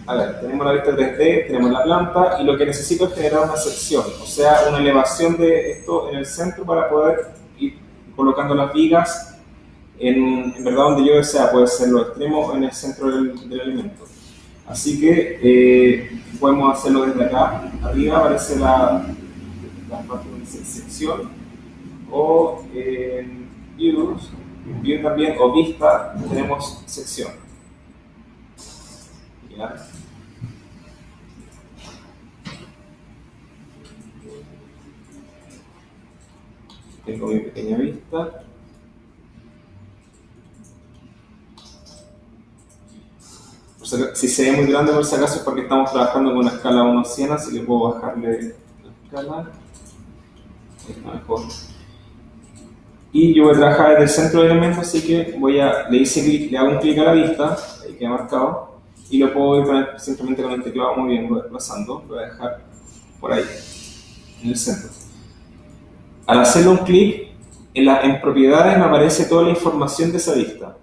A ver, tenemos la vista 3D, tenemos la planta y lo que necesito es generar una sección, o sea, una elevación de esto en el centro para poder ir colocando las vigas en verdad donde yo desea, puede ser los extremos o en el centro del elemento. Así que podemos hacerlo desde acá, arriba aparece la parte donde dice sección o view también o vista, tenemos sección. ¿Ya? Tengo mi pequeña vista. Si se ve muy grande por si acaso es porque estamos trabajando con una escala 1:100, así que puedo bajarle la escala. Ahí está mejor. Y yo voy a trabajar desde el centro del elemento, así que le hago un clic a la vista, ahí queda marcado, y lo puedo ir simplemente con el teclado moviendo, desplazando, lo voy a dejar por ahí, en el centro. Al hacerle un clic, en propiedades me aparece toda la información de esa vista.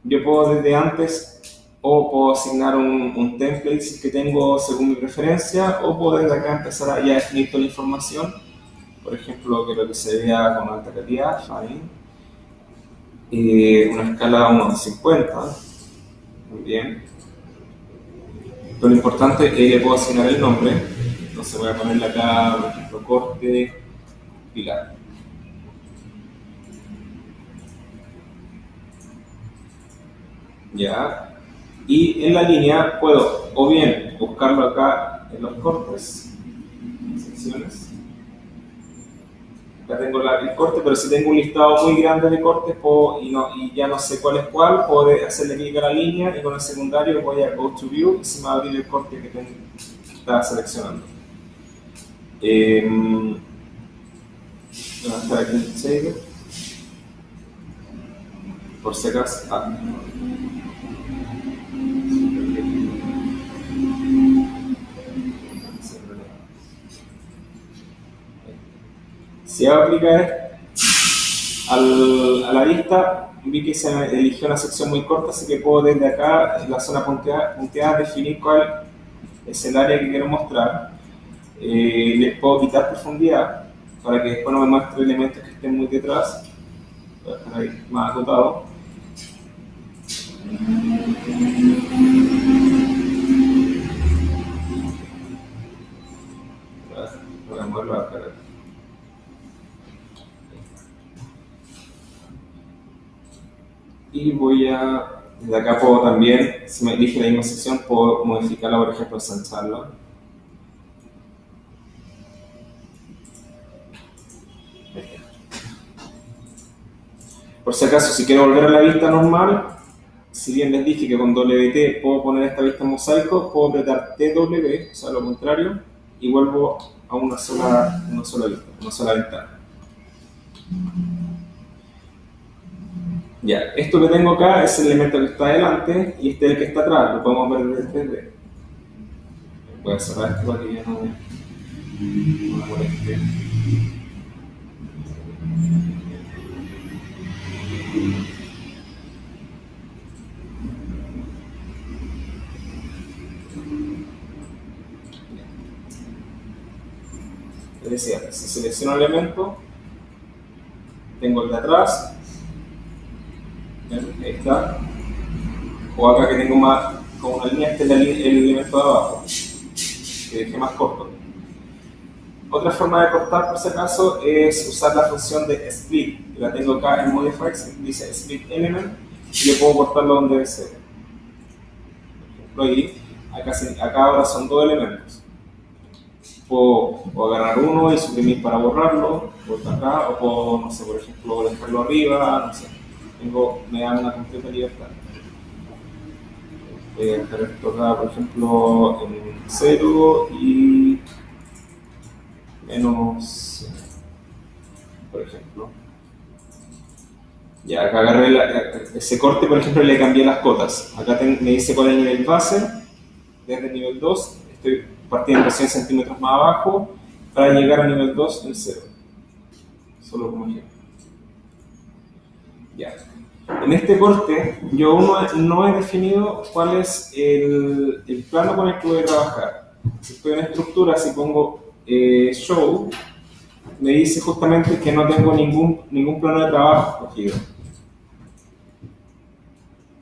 Yo puedo desde antes, o puedo asignar un template que tengo según mi preferencia, o puedo desde acá empezar a ya definir toda la información. Por ejemplo, quiero que se vea con alta calidad, fine. Una escala 1:50, muy bien. Pero lo importante es que le puedo asignar el nombre. Entonces voy a ponerle acá, por ejemplo, corte pilar. Ya. Y en la línea puedo o bien buscarlo acá en los cortes, secciones. Acá tengo el corte, pero si tengo un listado muy grande de cortes y ya no sé cuál es cuál, puedo hacerle clic a la línea y con el secundario voy a Go to View y se me va a abrir el corte que estaba seleccionando. Voy a estar aquí en Save. Por si acaso. Si hago clic a la vista, vi que se me eligió una sección muy corta, así que puedo desde acá, en la zona punteada, definir cuál es el área que quiero mostrar. Les puedo quitar profundidad para que después no me muestre elementos que estén muy detrás. Voy a dejar ahí más acotado. Voy a moverlo acá. Y desde acá puedo también, si me elige la misma sección, puedo modificarla, por ejemplo, ensancharla. Por si acaso, si quiero volver a la vista normal, si bien les dije que con WT puedo poner esta vista en mosaico, puedo apretar TW, o sea, lo contrario, y vuelvo a una sola vista, una sola ventana. Ya, esto que tengo acá es el elemento que está adelante y este es el que está atrás, lo podemos ver desde el 3D. Voy a cerrar esto para que ya no me moleste. Les decía, si selecciono el elemento, tengo el de atrás. Ahí está. O acá que tengo más, como una línea, este es el elemento de abajo, que dejé más corto. Otra forma de cortar, por si acaso, es usar la función de split, que la tengo acá en Modifiers, dice split element, y yo puedo cortarlo donde desee. Por ejemplo, ahí, acá ahora son dos elementos. Puedo agarrar uno y suprimir para borrarlo, por acá, o puedo, no sé, por ejemplo, dejarlo arriba, no sé. Me da una completa libertad. Voy a dejar esto acá, por ejemplo, en 0 y menos 100, por ejemplo. Ya, acá agarré ese corte, por ejemplo, le cambié las cotas. Acá me dice cuál es el nivel base, desde el nivel 2, estoy partiendo 100 centímetros más abajo para llegar al nivel 2 en 0. Solo como ejemplo. Ya. En este corte, yo no he definido cuál es el plano con el que voy a trabajar. Si estoy en estructura, si pongo show, me dice justamente que no tengo ningún plano de trabajo escogido.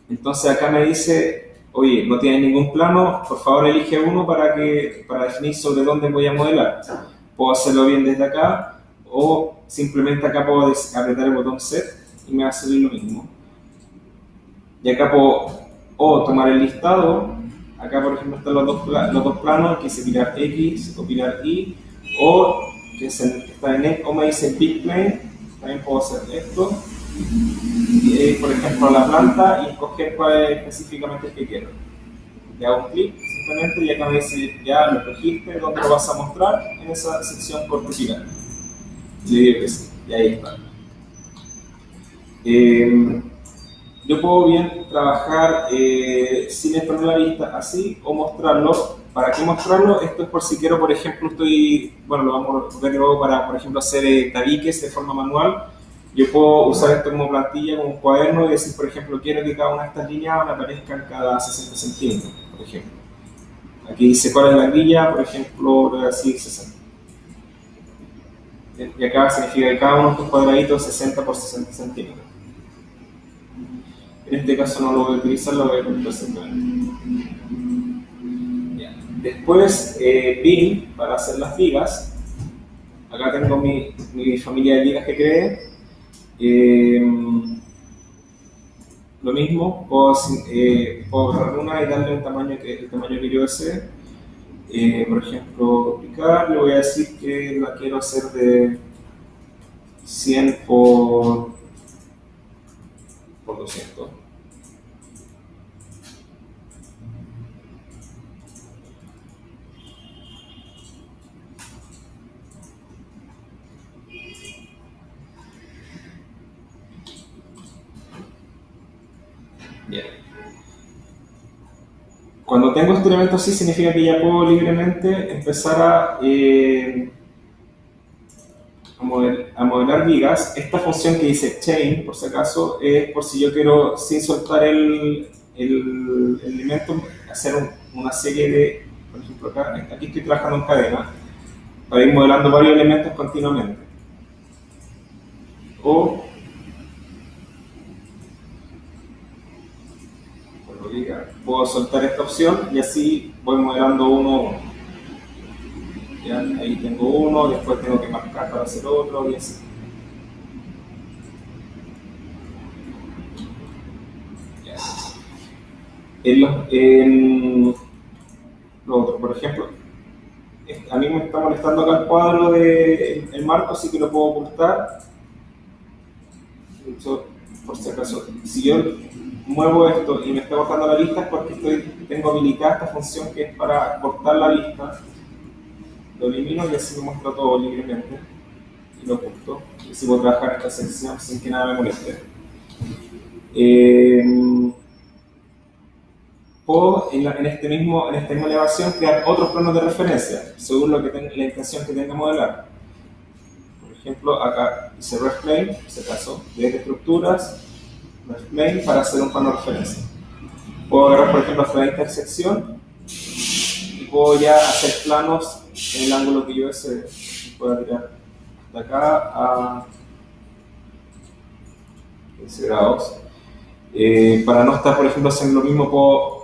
Entonces acá me dice, oye, no tienes ningún plano, por favor elige uno para definir sobre dónde voy a modelar. Puedo hacerlo bien desde acá, o simplemente acá puedo apretar el botón set y me va a salir lo mismo. Y acá puedo tomar el listado, acá por ejemplo están los dos planos, que dice pilar X o pilar Y, o que está en o me dice big plane, también puedo hacer esto. Por ejemplo, la planta y escoger cuál es específicamente el que quiero. Le hago un clic simplemente y acá me dice ya lo escogiste, ¿dónde lo vas a mostrar? En esa sección cortical. Le digo que sí, y ahí está. Yo puedo bien trabajar sin exponer la vista así o mostrarlo. ¿Para qué mostrarlo? Esto es por si quiero, por ejemplo, lo vamos a ver luego para, por ejemplo, hacer tabiques de forma manual. Yo puedo usar esto como plantilla, como un cuaderno y decir, por ejemplo, quiero que cada una de estas líneas me aparezcan cada 60 centímetros, por ejemplo. Aquí dice cuál es la grilla, por ejemplo, voy a decir 60. Y acá significa que cada uno de estos cuadraditos es 60 por 60 centímetros. En este caso no lo voy a utilizar, lo voy a poner simplemente. Después, bin, para hacer las vigas. Acá tengo mi familia de vigas que creé. Lo mismo, puedo agarrar una y darle el tamaño que yo desee. Por ejemplo, duplicar, le voy a decir que la quiero hacer de 100 por 200. Bien. Cuando tengo este elemento así, significa que ya puedo libremente empezar a modelar vigas. Esta función que dice chain, por si acaso, es por si yo quiero, sin soltar el elemento, hacer una serie de, por ejemplo, aquí estoy trabajando en cadena, para ir modelando varios elementos continuamente. O puedo soltar esta opción y así voy modelando uno a uno. ¿Ya? Ahí tengo uno, después tengo que marcar para hacer otro y así. ¿Ya? Lo otro, por ejemplo, a mí me está molestando acá el cuadro del marco, así que lo puedo ocultar. Por si acaso, si yo muevo esto y me está cortando la vista es porque tengo habilitada esta función que es para cortar la vista. Lo elimino y así me muestra todo libremente y lo oculto. Y así puedo trabajar en esta sección sin que nada me moleste. Puedo en esta misma elevación crear otros planos de referencia según la intención que tenga que modelar. Por ejemplo, acá dice ref plane, en este caso, desde estructuras, ref plane para hacer un plano de referencia. Puedo agarrar, por ejemplo, hasta la intersección y puedo ya hacer planos en el ángulo que yo desee. Puedo tirar de acá a 15 grados. Para no estar, por ejemplo, haciendo lo mismo, puedo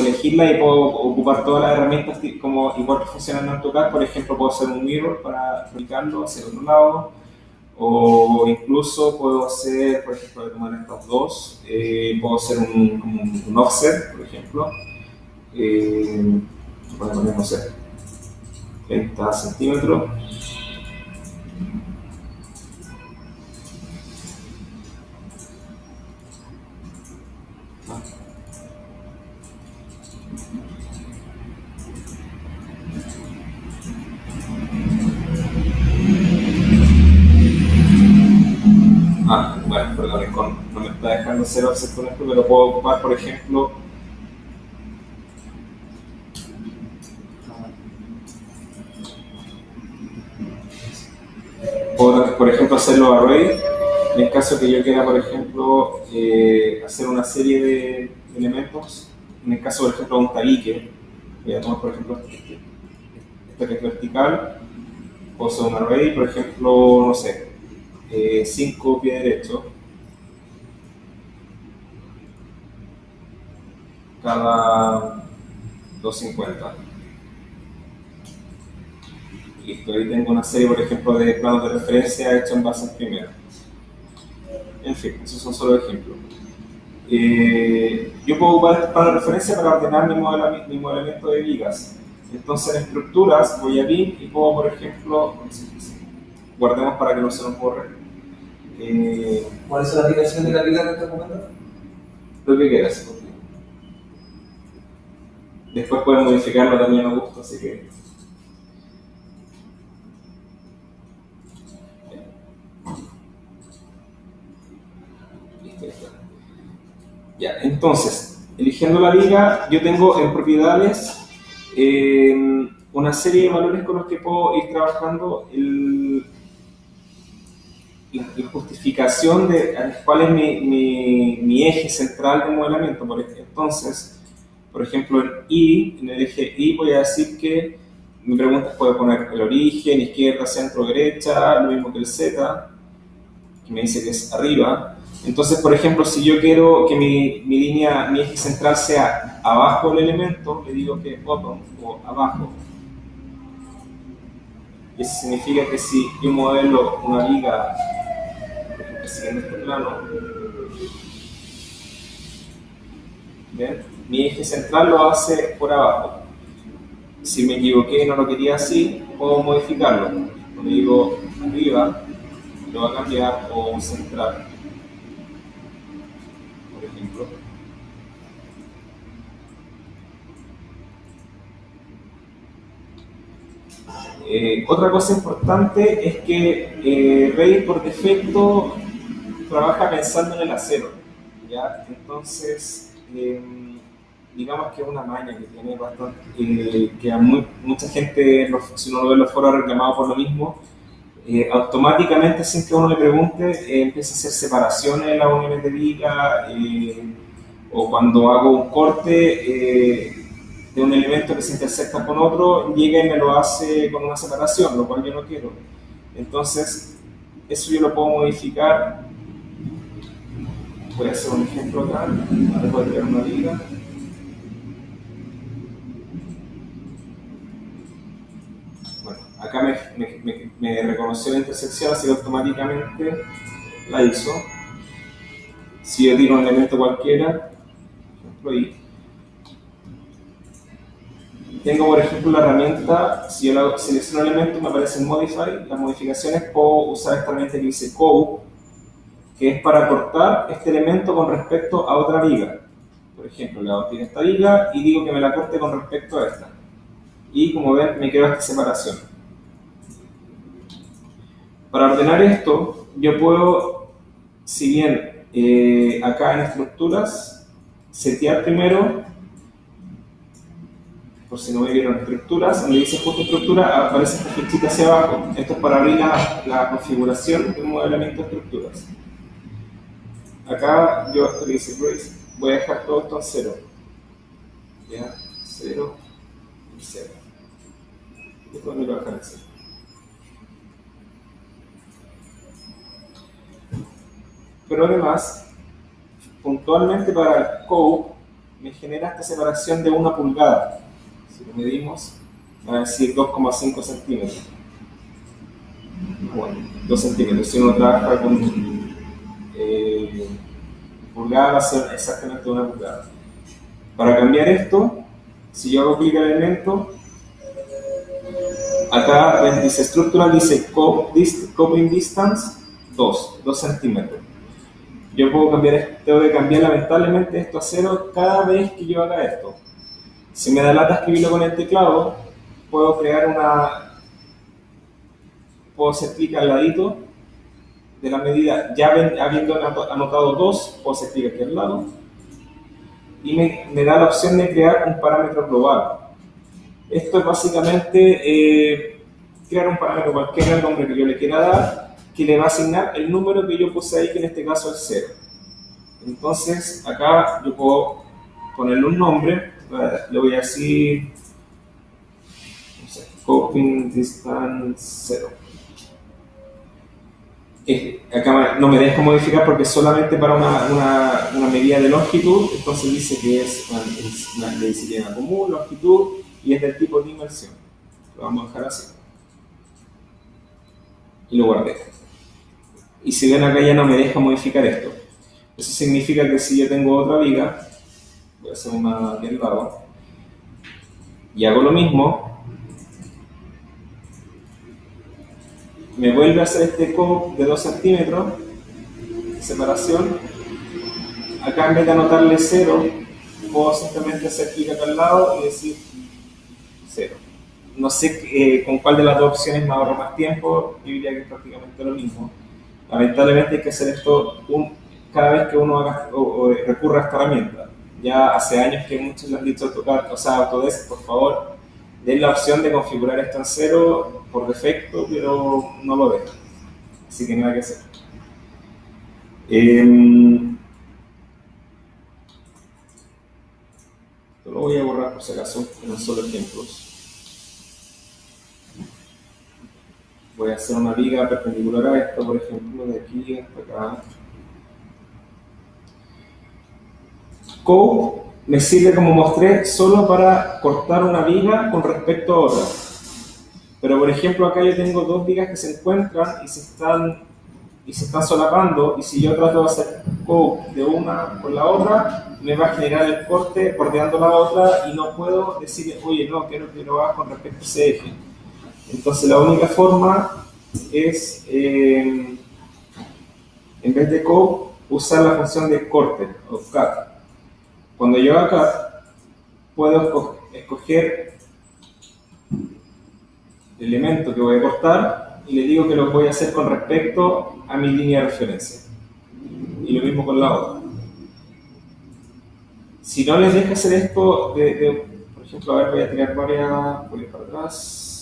elegirla y puedo ocupar todas las herramientas como igual que funcionan en AutoCAD. Por ejemplo, puedo hacer un mirror para replicarlo hacia el otro lado, o incluso puedo hacer, por ejemplo, de tomar estos dos, puedo hacer un offset, por ejemplo, voy a poner, no sé, 30 centímetros. Bueno, perdón, no me está dejando hacer offset con esto, pero puedo ocupar, por ejemplo, por ejemplo, hacerlo array, en el caso que yo quiera, por ejemplo, hacer una serie de elementos, en el caso, por ejemplo, de un tabique, voy a tomar, por ejemplo, esta que es vertical, puedo hacer un array, por ejemplo, no sé, 5 pies derechos, cada 250. Listo, ahí tengo una serie, por ejemplo, de planos de referencia hechos en bases primeras. En fin, esos son solo ejemplos. Yo puedo ocupar este plano de referencia para ordenar mi modelamiento de vigas. Entonces, en estructuras, voy a bin y puedo, por ejemplo, guardemos para que no se nos borre. ¿Cuál es la aplicación de la viga que estás comentando? Lo que quieras. Después pueden modificarlo también a gusto, así que... Ya, entonces, eligiendo la viga, yo tengo en propiedades una serie de valores con los que puedo ir trabajando la justificación de cuál es mi eje central de modelamiento. Entonces, por ejemplo, en el eje Y voy a decir que mi pregunta puede poner el origen, izquierda, centro, derecha, lo mismo que el Z, que me dice que es arriba. Entonces, por ejemplo, si yo quiero que mi eje central sea abajo del elemento, le digo que bottom o abajo. Y eso significa que si yo modelo una viga, por ejemplo, siguiendo este plano, ¿ven? Mi eje central lo hace por abajo. Si me equivoqué y no lo quería así, puedo modificarlo. Le digo arriba, lo va a cambiar, o central, por ejemplo. Otra cosa importante es que Revit por defecto trabaja pensando en el acero, ¿ya? Entonces, digamos que es una maña que tiene bastante, que a mucha gente, si uno lo ve en los foros, ha reclamado por lo mismo. Automáticamente, sin que uno le pregunte, empieza a hacer separaciones en las uniones de viga, o cuando hago un corte de un elemento que se intersecta con otro, llega y me lo hace con una separación, lo cual yo no quiero. Entonces, eso yo lo puedo modificar. Voy a hacer un ejemplo acá, ahora voy a crear una viga. Bueno, acá me reconoció la intersección, así que automáticamente la hizo. Si yo tiro un elemento cualquiera, por ejemplo, y tengo, por ejemplo, la herramienta, si yo selecciono un elemento, me aparece en Modify, las modificaciones, puedo usar esta herramienta que dice Code, que es para cortar este elemento con respecto a otra viga. Por ejemplo, le hago clic a esta viga y digo que me la corte con respecto a esta. Y como ven, me queda esta separación. Para ordenar esto, yo puedo, si bien acá en estructuras, setear primero, por si no me vieron estructuras, donde dice justo estructura, aparece esta flechita hacia abajo. Esto es para abrir la configuración del modelamiento de estructuras. Acá yo esto que dice Brace, voy a dejar todo esto en 0. Ya, 0 y 0. Esto me lo voy a dejar en 0. Pero además, puntualmente para el code, me genera esta separación de 1 pulgada. Si lo medimos, va a decir 2,5 centímetros. Bueno, 2 centímetros. Si uno trabaja con pulgada, va a ser exactamente 1 pulgada. Para cambiar esto, si yo hago clic al elemento, acá dice Structural, dice Coupling Distance 2 centímetros. Yo puedo cambiar, tengo que cambiar lamentablemente esto a 0 cada vez que yo haga esto. Si me da lata escribirlo con el teclado, puedo puedo hacer clic al ladito de la medida, ya habiendo anotado 2, puedo hacer clic aquí al lado y me da la opción de crear un parámetro global. Esto es básicamente crear un parámetro, cualquier nombre que yo le quiera dar, que le va a asignar el número que yo puse ahí, que en este caso es 0. Entonces, acá yo puedo ponerle un nombre, le voy a decir, no sé, coping distance 0. Acá no me deja modificar porque es solamente para una medida de longitud, entonces dice que es una disciplina común, longitud, y es del tipo de inmersión. Lo vamos a dejar así. Y lo guardé. Y si ven acá ya no me deja modificar esto. Eso significa que si yo tengo otra viga, voy a hacer una aquí al lado, y hago lo mismo, me vuelve a hacer este cop de 2 centímetros de separación. Acá en vez de anotarle 0, puedo simplemente hacer clic acá al lado y decir 0. No sé con cuál de las dos opciones me ahorro más tiempo, yo diría que es prácticamente lo mismo. Lamentablemente hay que hacer esto cada vez que uno haga o recurra a esta herramienta. Ya hace años que muchos le han dicho a Autodesk, por favor, den la opción de configurar esto en 0 por defecto, pero no lo dejan. Así que nada que hacer. Esto lo voy a borrar por si acaso, en solo ejemplos. Voy a hacer una viga perpendicular a esto, por ejemplo, de aquí hasta acá. Code me sirve, como mostré, solo para cortar una viga con respecto a otra. Pero, por ejemplo, acá yo tengo dos vigas que se encuentran y se están solapando, y si yo trato de hacer code de una con la otra, me va a generar el corte bordeando la otra y no puedo decirle, oye, no, quiero que lo hagas con respecto a ese eje. Entonces la única forma es, en vez de code, usar la función de corte o cut. Cuando yo hago cut, puedo escoger el elemento que voy a cortar y le digo que lo voy a hacer con respecto a mi línea de referencia. Y lo mismo con la otra. Si no les deja hacer esto, por ejemplo, a ver, voy a tirar varias, voy para atrás.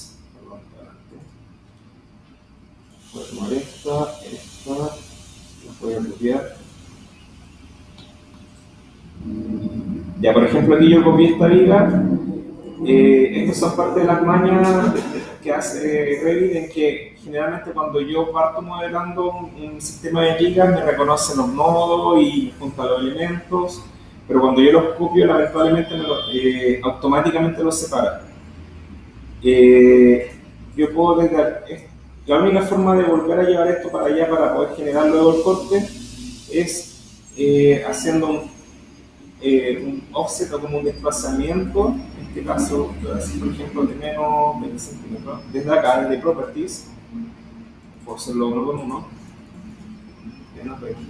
Voy a tomar esta, las voy a copiar. Ya, por ejemplo, aquí yo copié esta viga. Estas son parte de las mañas que hace Revit, en que generalmente cuando yo parto modelando un sistema de vigas me reconoce los nodos y junta los elementos, pero cuando yo los copio, lamentablemente automáticamente los separa. Yo puedo la única forma de volver a llevar esto para allá para poder generar luego el corte es haciendo un offset o como un desplazamiento. En este caso, por ejemplo, de menos 20 centímetros. Desde acá, desde Properties, puedo hacerlo uno con uno. Menos 20.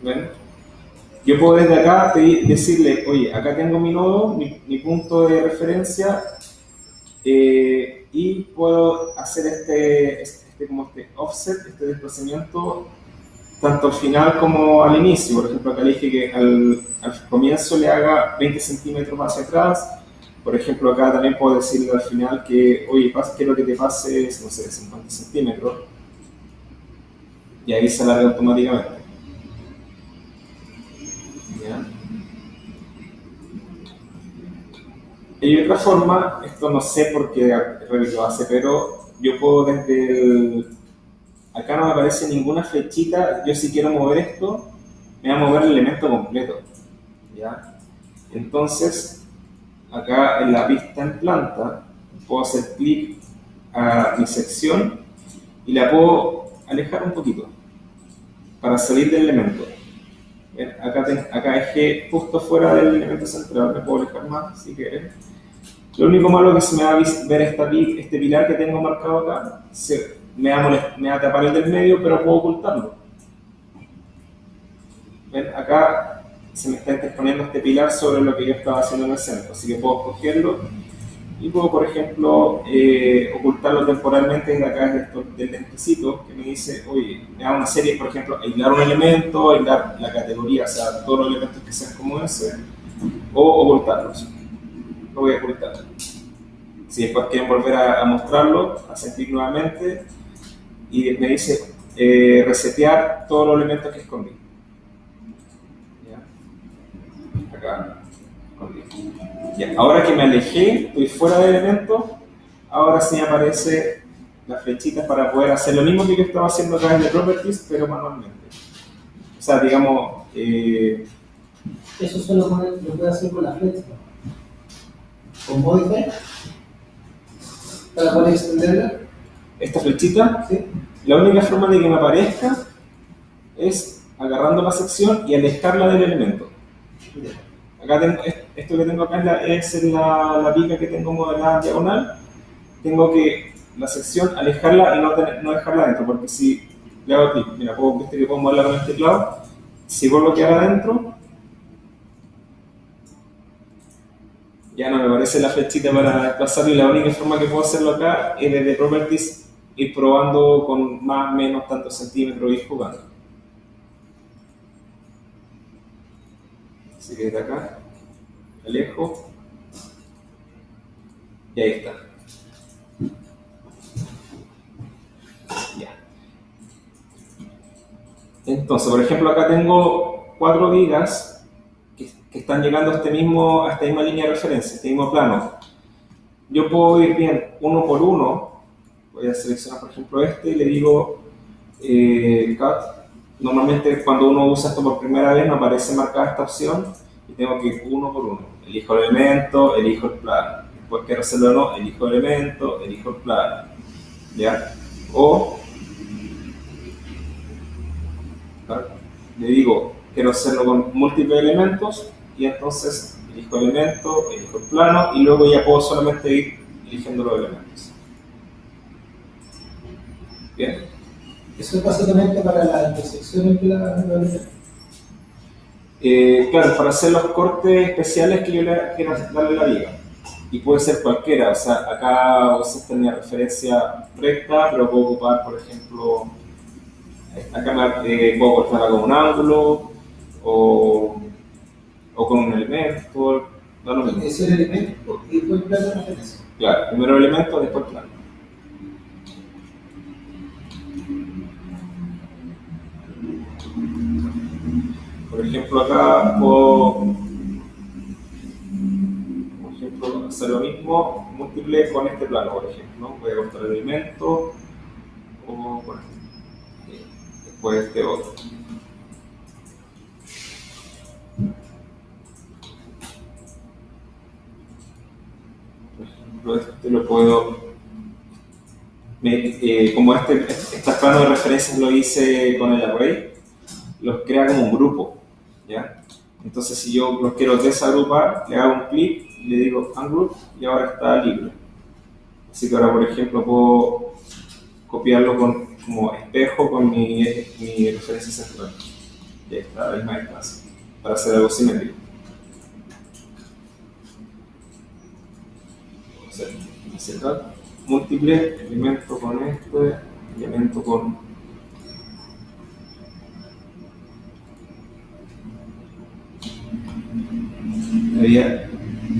¿Ven? Yo puedo desde acá decirle, oye, acá tengo mi nodo, mi punto de referencia, y puedo hacer este offset, este desplazamiento, tanto al final como al inicio. Por ejemplo, acá le dije que al comienzo le haga 20 centímetros hacia atrás. Por ejemplo, acá también puedo decirle al final que, oye, quiero que te pases, no sé, 50 centímetros. Y ahí se alarga automáticamente. ¿Ya? Y otra forma, esto no sé por qué Revit lo hace, pero yo puedo acá no me aparece ninguna flechita. Yo si quiero mover esto, me va a mover el elemento completo. ¿Ya? Entonces, acá en la vista en planta, puedo hacer clic a mi sección y la puedo alejar un poquito para salir del elemento. ¿Ven? Acá dejé justo fuera del elemento central, me puedo alejar más si quieres. Lo único malo es que se me va a ver este pilar que tengo marcado acá, me va a tapar el del medio, pero puedo ocultarlo. ¿Ven? Acá se me está exponiendo este pilar sobre lo que yo estaba haciendo en el centro, así que puedo escogerlo y puedo, por ejemplo, ocultarlo temporalmente desde acá del lentecito que me dice, oye, me da una serie, por ejemplo, aislar un elemento, aislar la categoría, o sea, todos los elementos que sean como ese, o ocultarlos. Lo voy a ocultar. Si después quieren volver a mostrarlo, hacen clic nuevamente y me dice resetear todos los elementos que escondí. ¿Ya? Acá, escondí. Ya. Ahora que me alejé, estoy fuera del elemento, ahora sí aparece las flechitas para poder hacer lo mismo que yo estaba haciendo a través de Properties, pero manualmente. O sea, digamos... Eso solo lo puede hacer con la flecha. Con Modify. Para poder extenderla. Esta flechita, ¿Sí? la única forma de que me aparezca es agarrando la sección y alejarla del elemento. Acá tengo, esto que tengo acá es la viga que tengo modelada en diagonal. Tengo que la sección alejarla y no dejarla adentro, porque si le hago clic, mira, viste que puedo moverla con el teclado, si vuelvo a quedar adentro, ya no me aparece la flechita para desplazarlo y la única forma que puedo hacerlo acá es desde Properties ir probando con más o menos tantos centímetros y ir jugando. Así que desde acá, alejo y ahí está. Ya. Entonces, por ejemplo, acá tengo 4 vigas que están llegando a esta misma línea de referencia, este mismo plano. Yo puedo ir bien uno por uno. Voy a seleccionar, por ejemplo, este y le digo cut. Normalmente cuando uno usa esto por primera vez me aparece marcada esta opción y tengo que ir uno por uno. Elijo el elemento, elijo el plano. Después quiero hacerlo o no, elijo el elemento, elijo el plano. ¿Ya? O le digo, quiero hacerlo con múltiples elementos y entonces elijo el elemento, elijo el plano y luego ya puedo solamente ir eligiendo los elementos. Bien. Eso es básicamente para la intersección entre la claro, para hacer los cortes especiales que yo le quiero darle la viga. Y puede ser cualquiera, o sea, acá existe una referencia recta, pero puedo ocupar, por ejemplo, acá puedo cortarla con un ángulo o con un elemento, da lo mismo. Es el elemento y después el plano de referencia. Claro, primero el elemento, después el plano. Por ejemplo, acá puedo hacer lo mismo múltiple con este plano, por ejemplo, ¿no? Voy a cortar el elemento o bueno, después este otro. Por ejemplo, este lo puedo... como estos planos de referencias lo hice con el array, los crea como un grupo, ¿ya? Entonces si yo los quiero desagrupar, le hago un clic, le digo ungroup y ahora está libre. Así que ahora, por ejemplo, puedo copiarlo como espejo con mi referencia central. Y ahí está, a la misma distancia, para hacer algo simétrico. Central, múltiple, elemento con este, elemento con...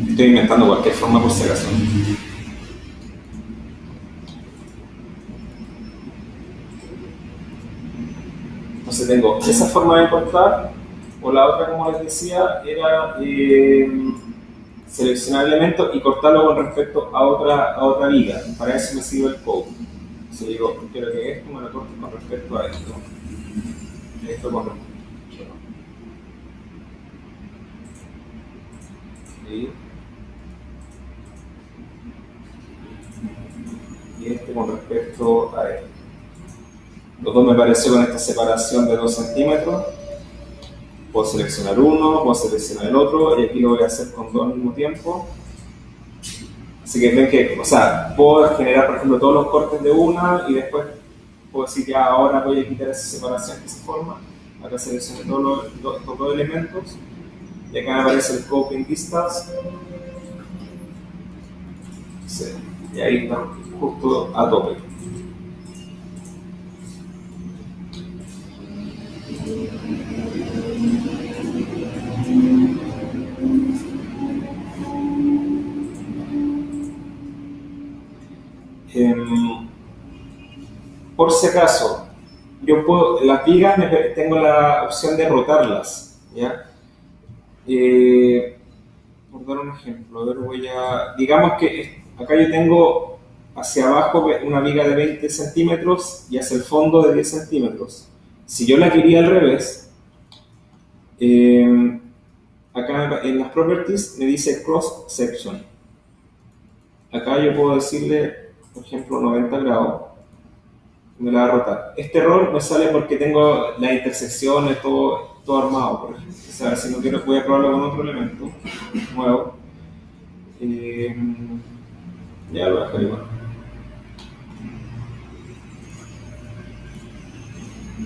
Estoy inventando cualquier forma por si acaso. Entonces tengo esa forma de cortar, o la otra, como les decía, era seleccionar el elemento y cortarlo con respecto a otra viga. Para eso me sirve el code. Entonces digo, quiero que esto me lo corte con respecto a esto. Esto con respecto. Y este con respecto a este. Los dos me pareció con esta separación de 2 centímetros. Puedo seleccionar uno, puedo seleccionar el otro, y aquí lo voy a hacer con dos al mismo tiempo. Así que ven que, o sea, puedo generar, por ejemplo, todos los cortes de una y después puedo decir que ahora voy a quitar esa separación que se forma. Acá selecciono todos los dos elementos y acá me aparece el coping distance. Sí, y ahí está justo a tope. por si acaso, las vigas tengo la opción de rotarlas, ¿ya? Por dar un ejemplo, a ver, digamos que acá yo tengo hacia abajo una viga de 20 centímetros y hacia el fondo de 10 centímetros. Si yo la quería al revés, acá en las properties me dice cross section. Acá yo puedo decirle, por ejemplo, 90 grados. Me la va a rotar. Este error me sale porque tengo las intersecciones, todo armado, por ejemplo. O sea, si no quiero, voy a probarlo con otro elemento nuevo. Ya lo voy a dejar igual.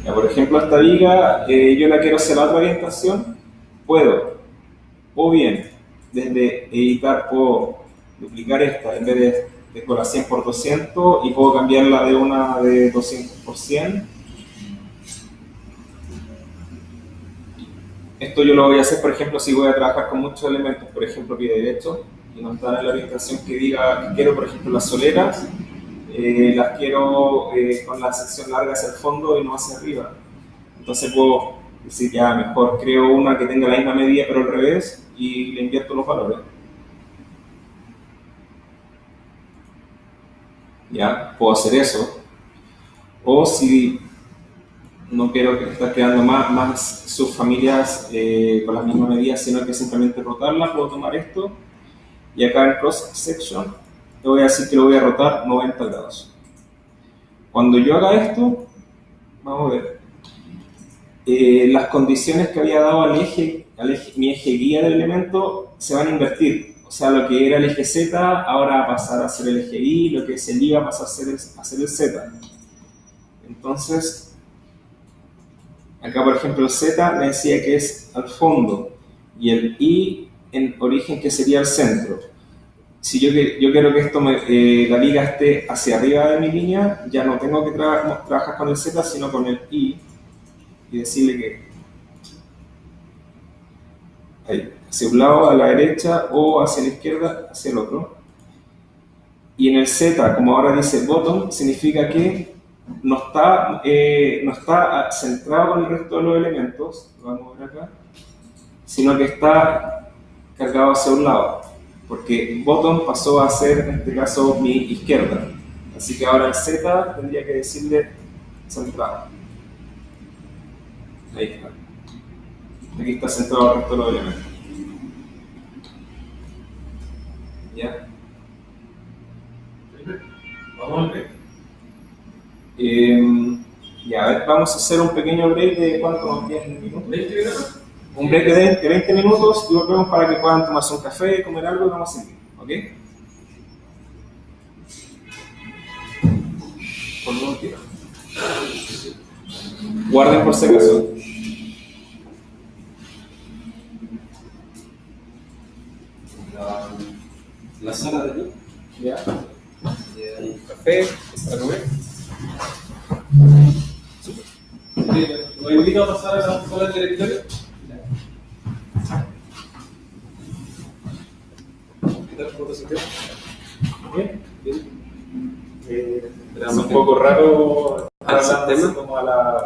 Ya, por ejemplo, esta viga, yo la quiero hacer la otra orientación. Puedo, o bien, desde editar, puedo duplicar esta en vez de con la 100 por 200 y puedo cambiarla de una de 200 por 100. Esto yo lo voy a hacer, por ejemplo, si voy a trabajar con muchos elementos, por ejemplo, pie derecho, y no están en la orientación que diga que quiero, por ejemplo, las soleras, las quiero con la sección larga hacia el fondo y no hacia arriba. Entonces puedo decir, ya, mejor creo una que tenga la misma medida pero al revés y le invierto los valores. Ya, puedo hacer eso. O si no quiero estar creando más subfamilias con las mismas medidas, sino que simplemente rotarla, puedo tomar esto y acá en cross section le voy a decir que lo voy a rotar 90 grados. Cuando yo haga esto, vamos a ver, las condiciones que había dado al eje, mi eje guía del elemento se van a invertir. O sea, lo que era el eje Z ahora va a pasar a ser el eje Y, lo que es el Y va a pasar a ser el Z. Entonces, acá por ejemplo el Z me decía que es al fondo y el Y en origen que sería el centro. Si yo quiero que la viga esté hacia arriba de mi línea, ya no tengo que trabajar con el Z, sino con el Y y decirle que ahí, hacia un lado, a la derecha, o hacia la izquierda, hacia el otro. Y en el Z, como ahora dice bottom, significa que no está centrado con el resto de los elementos, lo vamos a ver acá, sino que está cargado hacia un lado, porque bottom pasó a ser, en este caso, mi izquierda. Así que ahora el Z tendría que decirle centrado. Ahí está. Aquí está centrado el resto de los elementos. ¿Ya? Vamos al break. Ya, a ver, vamos a hacer un pequeño break de ¿cuánto? 10 minutos. 20 minutos. Un break de 20 minutos y volvemos para que puedan tomarse un café, comer algo y vamos a seguir. ¿Ok? Por un tiro. Guarden por si acaso. La sala de aquí. Ya. Hay café para comer. ¿Lo invito a pasar a la sala del directorio? ¿Qué tal fotosistema? Bien. Es un poco raro ¿Al sistema? como a la